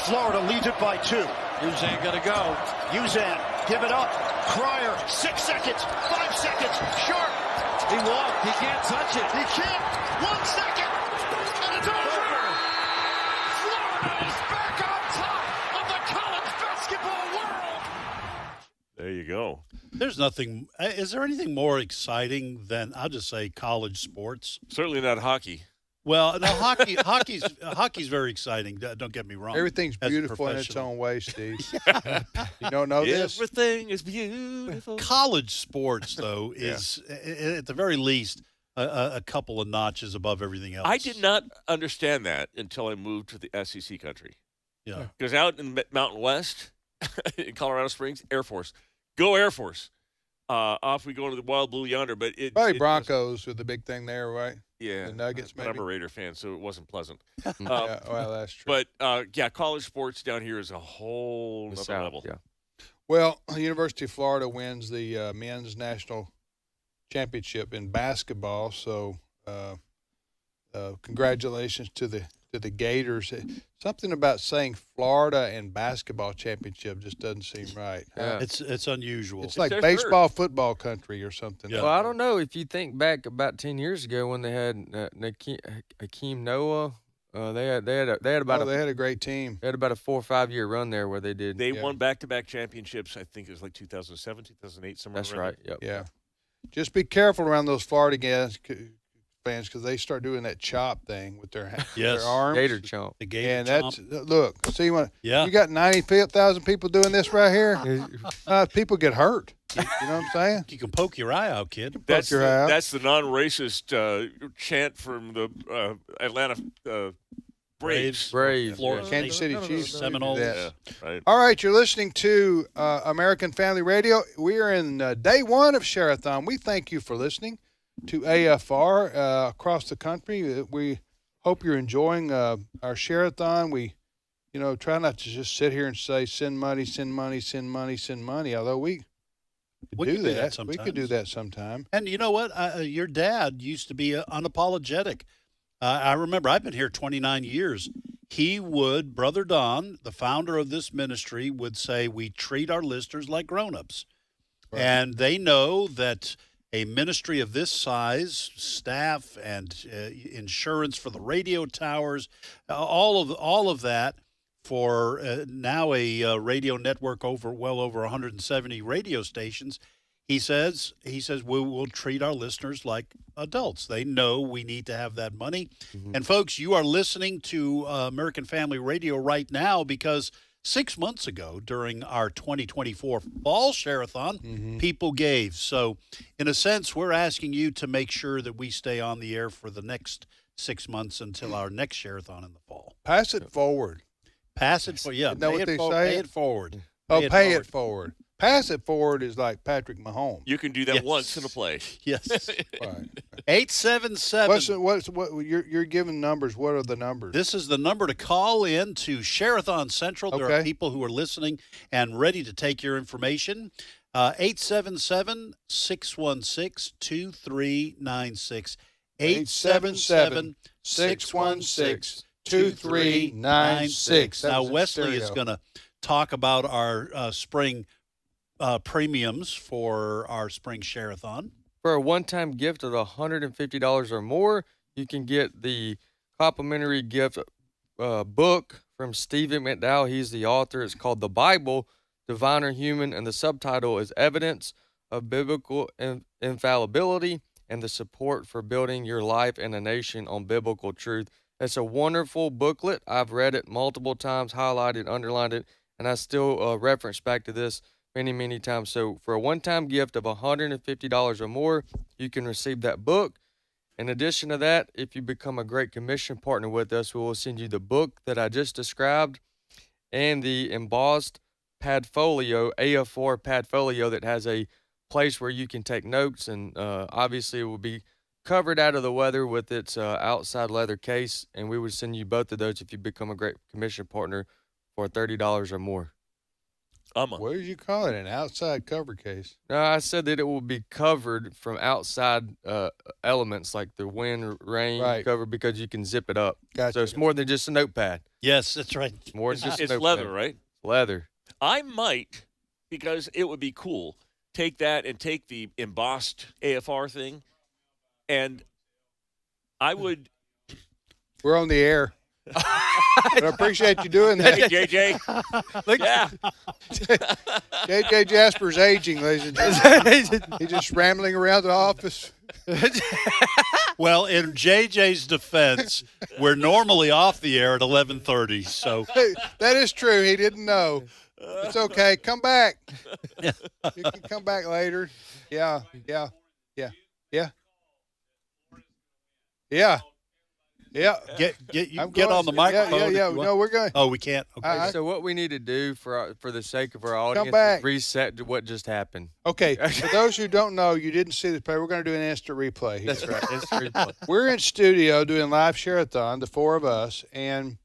Florida leads it by 2. Uzan gonna go. Uzan, give it up. Cryer, 6 seconds, 5 seconds, Sharp. He walked. He can't touch it. He can't. 1 second. And it's over. Florida is back on top of the college basketball world. There you go. There's nothing. Is there anything more exciting than, I'll just say, college sports? Certainly not hockey. Well, no, hockey's very exciting. Don't get me wrong. Everything's As a beautiful in its professional. own way, Steve. You don't know this? Everything is beautiful. College sports, though, is at the very least a couple of notches above everything else. I did not understand that until I moved to the SEC country. Yeah. Because out in Mountain West, in Colorado Springs, Air Force. Go Air Force. Off we go into the Wild Blue Yonder. But Probably Broncos with the big thing there, right? Yeah. The Nuggets, but maybe? I'm a Raider fan, so it wasn't pleasant. Yeah, well, that's true. But, college sports down here is a whole other level. Yeah. Well, the University of Florida wins the men's national championship in basketball, so congratulations to the Gators. Something about saying Florida and basketball championship just doesn't seem right. Yeah. It's unusual. It's like baseball, football country or something. Well, I don't know. If you think back about 10 years ago when they had Hakeem Noah, they had a great team. They had about a 4 or 5 year run there where they did. They won back-to-back championships. I think it was like 2007, 2008, somewhere That's around right. there. Yep. Yeah. Just be careful around those Florida fans because they start doing that chop thing with their Yes. their arms. Gator chomp. The Gator And chomp. that's look. See when Yeah. you got 90,000 people doing this right here, people get hurt. You know what I'm saying? You can poke your eye out, kid. That's your eye out. that's the non-racist chant from the Atlanta Braves. Braves. Florida yeah. Kansas City Chiefs. Seminoles. Yeah. Right. All right, you're listening to American Family Radio. We are in day one of Share-a-thon. We thank you for listening to AFR across the country. We hope you're enjoying our Share-a-thon. We, try not to just sit here and say send money, send money, send money, send money. Although we could do that. We could do that sometime. And you know what? Your dad used to be unapologetic. I remember I've been here 29 years. He would, Brother Don, the founder of this ministry, would say, we treat our listeners like grown-ups. Right. And they know that a ministry of this size, staff and insurance for the radio towers, all of that for now a radio network well over 170 radio stations. He says we will treat our listeners like adults. They know we need to have that money. Mm-hmm. And folks, you are listening to American Family Radio right now because 6 months ago during our 2024 Fall Share-a-thon, people gave. So in a sense, we're asking you to make sure that we stay on the air for the next 6 months until our next Share-a-thon in the fall. Pass it forward. Pass it forward. Yeah, Isn't that what they say? Pay it forward. Pay it forward. Pass it forward is like Patrick Mahomes. You can do that once in a play. Yes. Right. 877. What you're giving numbers? What are the numbers? This is the number to call in to Share-a-thon Central. There are Okay. people who are listening and ready to take your information. 877-616-2396. 877-616-2396. Now, That was in Wesley is stereo. going to talk about our spring premiums for our spring Share-a-thon. For a one-time gift of $150 or more, you can get the complimentary gift book from Stephen McDowell. He's the author. It's called The Bible, Divine or Human, and the subtitle is Evidence of Biblical Infallibility and the Support for Building Your Life and a Nation on Biblical Truth. It's a wonderful booklet. I've read it multiple times, highlighted, underlined it, and I still reference back to this many, many times. So for a one-time gift of $150 or more, you can receive that book. In addition to that, if you become a Great Commission partner with us, we will send you the book that I just described and the embossed padfolio, AF4 padfolio that has a place where you can take notes, and obviously it will be covered out of the weather with its outside leather case, and we would send you both of those if you become a Great Commission partner for $30 or more. What did you call it? An outside cover case? No, I said that it will be covered from outside elements like the wind, rain, cover, because you can zip it up. Gotcha. So it's more than just a notepad. Yes, that's right. More than just a It's notepad. leather, right? Leather. I might, because it would be cool, take that and take the embossed AFR thing, and I would. We're on the air. But I appreciate you doing that. Hey, JJ. Look, Yeah. JJ Jasper's aging, ladies and gentlemen. He's just rambling around the office. Well, in JJ's defense, we're normally off the air at 11:30. So Hey, that is true. He didn't know. It's okay. Come back. You can come back later. Yeah. get on the microphone. Yeah. No, we're going. Oh, we can't. Okay. So what we need to do for the sake of our audience back. is reset to what just happened. Okay. For those who don't know, you didn't see this play. We're going to do an instant replay here. That's right. Instant replay. We're in studio doing live share-a-thon, the four of us, and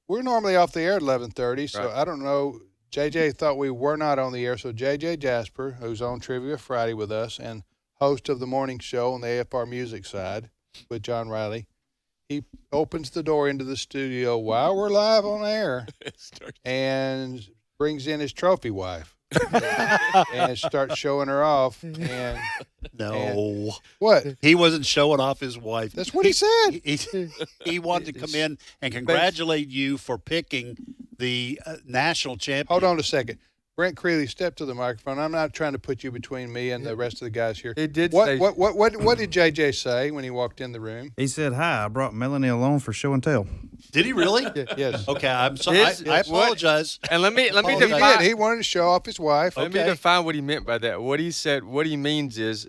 we're normally off the air at 11:30. So Right. I don't know. JJ thought we were not on the air. So JJ Jasper, who's on Trivia Friday with us and host of the morning show on the AFR music side with John Riley, he opens the door into the studio while we're live on air and brings in his trophy wife and starts showing her off. And what? He wasn't showing off his wife. That's what he said. He wanted to come in and congratulate you for picking the national champion. Hold on a second. Brent Creeley, step to the microphone. I'm not trying to put you between me and the rest of the guys here. He did What say- what did JJ say when he walked in the room? He said, "Hi, I brought Melanie along for show and tell." Did he really? Yes. Okay, I'm sorry. I apologize. And let me Oh, he define. did. He wanted to show off his wife. Let me define what he meant by that. What he said, what he means is,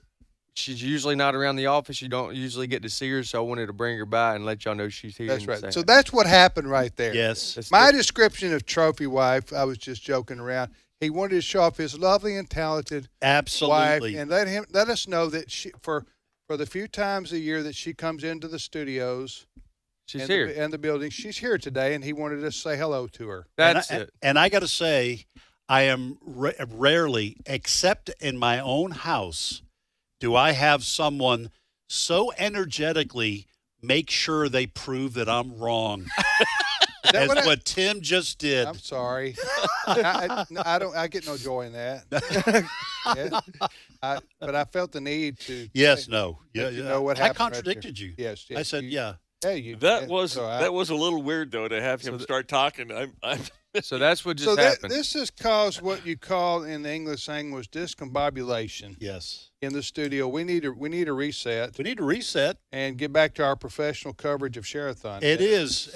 she's usually not around the office. You don't usually get to see her, so I wanted to bring her by and let y'all know she's here. That's and right. say So hi. that's what happened right there. Yes. That's My description of trophy wife, I was just joking around. He wanted to show off his lovely and talented Absolutely. wife and let us know that she for the few times a year that she comes into the studios, she's and here. and the building, she's here today, and he wanted us to say hello to her. That's it. And I got to say, I am rarely, except in my own house, do I have someone so energetically make sure they prove that I'm wrong. As what Tim just did. I'm sorry. I get no joy in that. Yeah. But I felt the need to. Yes, say, no. Yeah, you know what I happened contradicted right you. there. Yes. I said, yeah. Yeah, That was a little weird though to have him start talking. So that's what just so happened. This has caused what you call in the English language discombobulation. Yes. In the studio, we need a reset. We need to reset and get back to our professional coverage of Share-a-thon. It is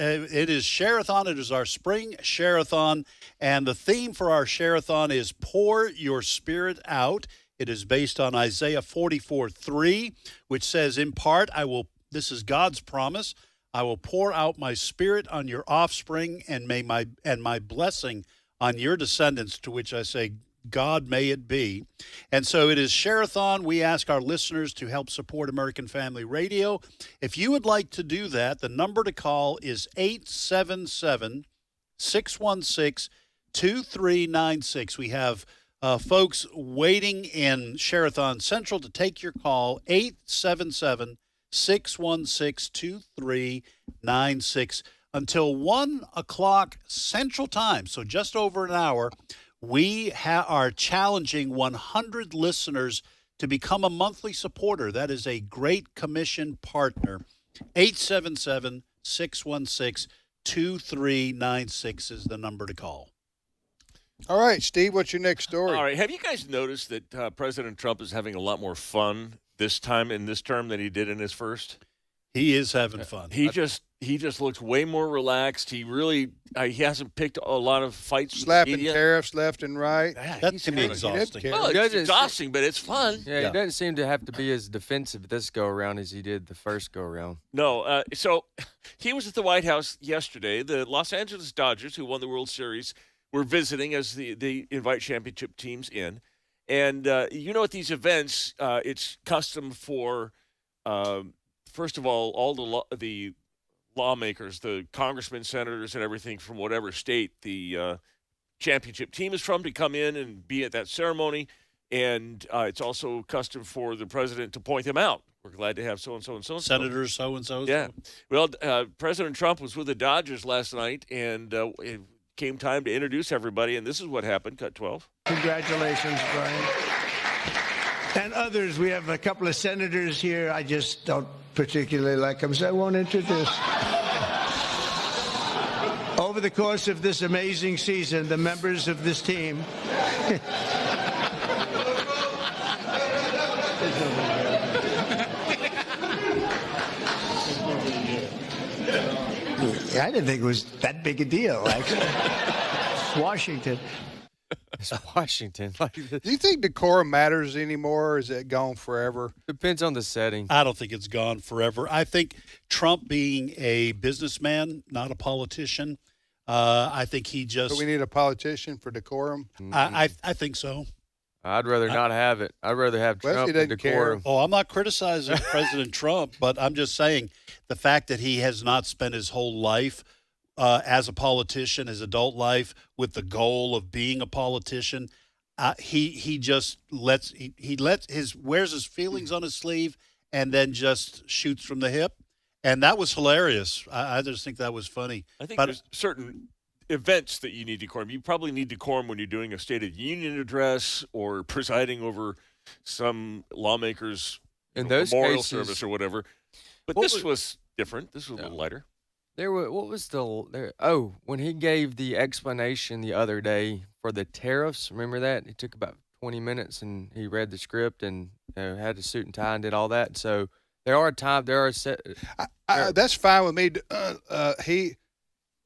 Share-a-thon. It is our spring Share-a-thon, and the theme for our Share-a-thon is Pour Your Spirit Out. It is based on Isaiah 44:3, which says, in part, this is God's promise, I will pour out my spirit on your offspring and my blessing on your descendants, to which I say, God may it be. And so it is Share-a-thon. We ask our listeners to help support American Family Radio. If you would like to do that, the number to call is 877-616-2396. We have folks waiting in Share-a-thon Central to take your call, 877-616-2396 until 1 o'clock Central Time, so just over an hour. We are challenging 100 listeners to become a monthly supporter. That is a Great Commission partner. 877-616-2396 is the number to call. All right, Steve, what's your next story? All right. Have you guys noticed that President Trump is having a lot more fun this time in this term than he did in his first? He is having fun. He just looks way more relaxed. He really he hasn't picked a lot of fights. Slapping with the media. tariffs left and right. That can be exhausting. Well, it's exhausting, but it's fun. Yeah, he doesn't seem to have to be as defensive this go around as he did the first go around. No, so he was at the White House yesterday. The Los Angeles Dodgers, who won the World Series, were visiting as they invite championship teams in. And you know, at these events, it's custom for, first of all the lawmakers, the congressmen, senators, and everything from whatever state the championship team is from to come in and be at that ceremony. And it's also custom for the president to point them out. We're glad to have so-and-so and so-and-so. Senators so-and-so. Yeah. Well, President Trump was with the Dodgers last night, and it came time to introduce everybody, and this is what happened. Cut 12. Congratulations, Brian. And others, we have a couple of senators here. I just don't particularly like them, so I won't introduce. over the course of this amazing season, the members of this team. I didn't think it was that big a deal, actually. It's Washington. It's Washington. Do you think decorum matters anymore, or is it gone forever? Depends on the setting. I don't think it's gone forever. I think Trump, being a businessman, not a politician, I think he just. So we need a politician for decorum? I think so. I'd rather not have it. I'd rather have Trump than decorum. Oh, I'm not criticizing President Trump, but I'm just saying the fact that he has not spent his whole life as a politician, his adult life, with the goal of being a politician, he just wears his feelings on his sleeve and then just shoots from the hip, and that was hilarious. I just think that was funny. I think there's certain events that you need decorum. You probably need decorum when you're doing a State of the Union address or presiding over some lawmaker's memorial service or whatever. But this was different. This was a little lighter. When he gave the explanation the other day for the tariffs, remember that? It took about 20 minutes, and he read the script and had a suit and tie and did all that. So that's fine with me.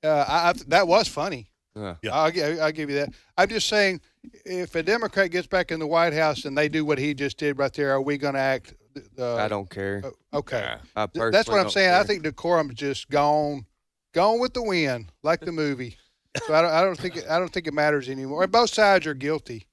That was funny. Yeah. I'll give you that. I'm just saying, if a Democrat gets back in the White House and they do what he just did right there, are we going to act? I don't care. Okay. Yeah. That's what I'm saying. I think decorum's just gone with the wind, like the movie. So I don't think it matters anymore. And both sides are guilty.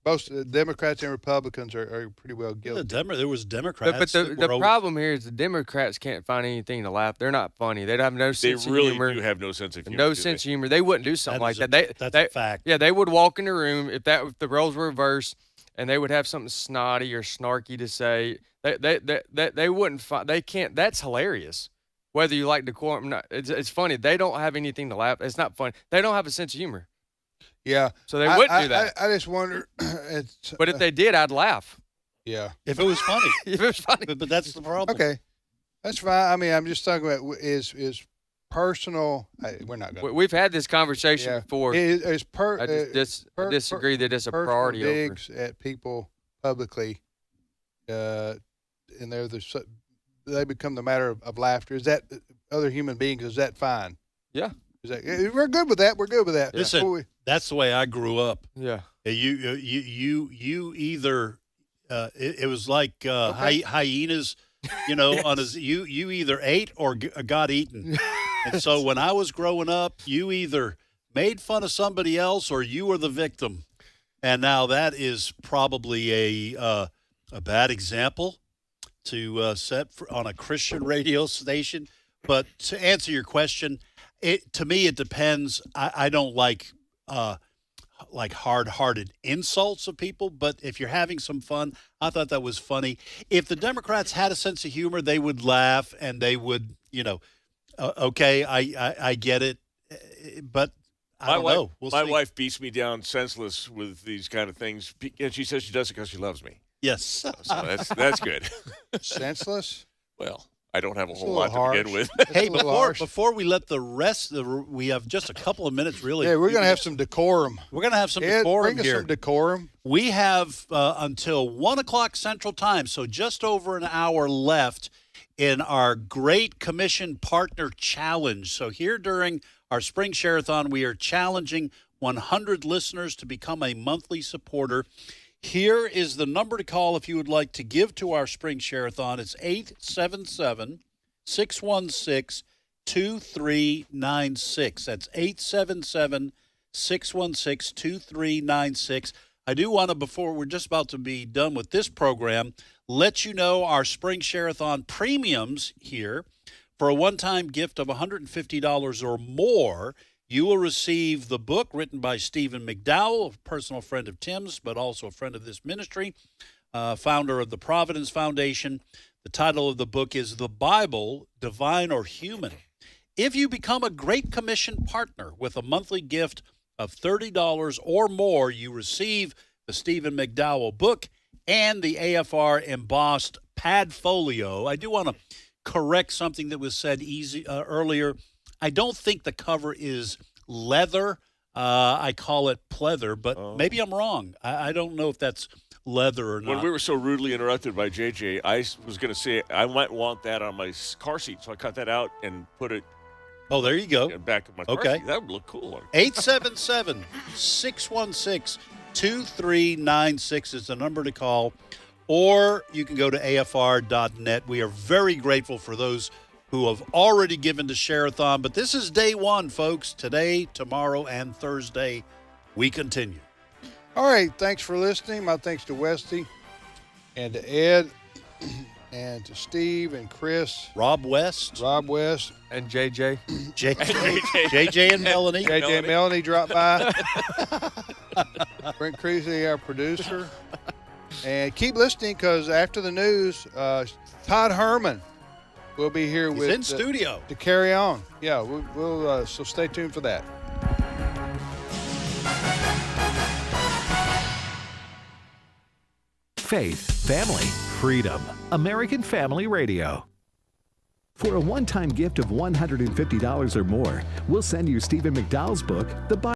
Both Democrats and Republicans are pretty well guilty. There was Democrats. But the problem here is the Democrats can't find anything to laugh. They're not funny. They have no sense of humor. They really do have no sense of humor. No sense of humor. They wouldn't do something like that. That's a fact. Yeah, they would walk in the room if the roles were reversed, and they would have something snotty or snarky to say. They wouldn't. They can't. That's hilarious. Whether you like decorum or not, it's funny. They don't have anything to laugh. It's not funny. They don't have a sense of humor. Yeah. So they wouldn't do that. I just wonder. But if they did, I'd laugh. Yeah. If it was funny. If it was funny. But that's the problem. Okay. That's fine. I mean, I'm just talking about is personal. We're not going. We've had this conversation before. I disagree that it's a priority digs at people publicly, and they become the matter of laughter. Is that other human beings? Is that fine? Yeah. We're good with that. We're good with that. Listen, that's the way I grew up. Yeah. You either it was like hyenas, on you either ate or got eaten. And so when I was growing up, you either made fun of somebody else or you were the victim. And now that is probably a bad example to set on a Christian radio station. But to answer your question, to me it depends. I don't like hard-hearted insults of people, but if you're having some fun, I thought that was funny. If the Democrats had a sense of humor, they would laugh and they would, okay, I get it, but I don't know. My wife beats me down senseless with these kind of things, and she says she does it because she loves me. Yes. So that's good. Senseless? Well, I don't have a whole lot to begin with. Hey, before we let the rest, we have just a couple of minutes, really. Yeah, we're going to have some decorum. We're going to have some decorum bring here. us some decorum. We have until 1 o'clock Central Time, so just over an hour left in our Great Commission Partner Challenge. So here during our Spring Share-a-thon, we are challenging 100 listeners to become a monthly supporter. Here is the number to call if you would like to give to our Spring Share-a-thon. It's 877-616-2396. That's 877-616-2396. I do want to, before we're just about to be done with this program, let you know our Spring Share-a-thon premiums here. For a one-time gift of $150 or more, you will receive the book written by Stephen McDowell, a personal friend of Tim's, but also a friend of this ministry, founder of the Providence Foundation. The title of the book is The Bible, Divine or Human. If you become a Great Commission partner with a monthly gift of $30 or more, you receive the Stephen McDowell book and the AFR embossed pad folio. I do want to correct something that was said earlier. I don't think the cover is leather. I call it pleather, but maybe I'm wrong. I don't know if that's leather or not. When we were so rudely interrupted by JJ, I was going to say I might want that on my car seat, so I cut that out and put it. Oh, there you go. Back of my car seat. That would look cool. 877-616-2396 is the number to call, or you can go to afr.net. We are very grateful for those who have already given to Share-a-thon, but this is day one, folks. Today, tomorrow, and Thursday, we continue. All right, thanks for listening. My thanks to Wesley and to Ed and to Steve and Chris. Rob West. And JJ. JJ and Melanie. JJ and Melanie dropped by. Brent Creasley, our producer. And keep listening, because after the news, Todd Herman will be here He's in studio to carry on. Yeah, we'll so stay tuned for that. Faith, family, freedom. American Family Radio. For a one-time gift of $150 or more, we'll send you Stephen McDowell's book, The Bible.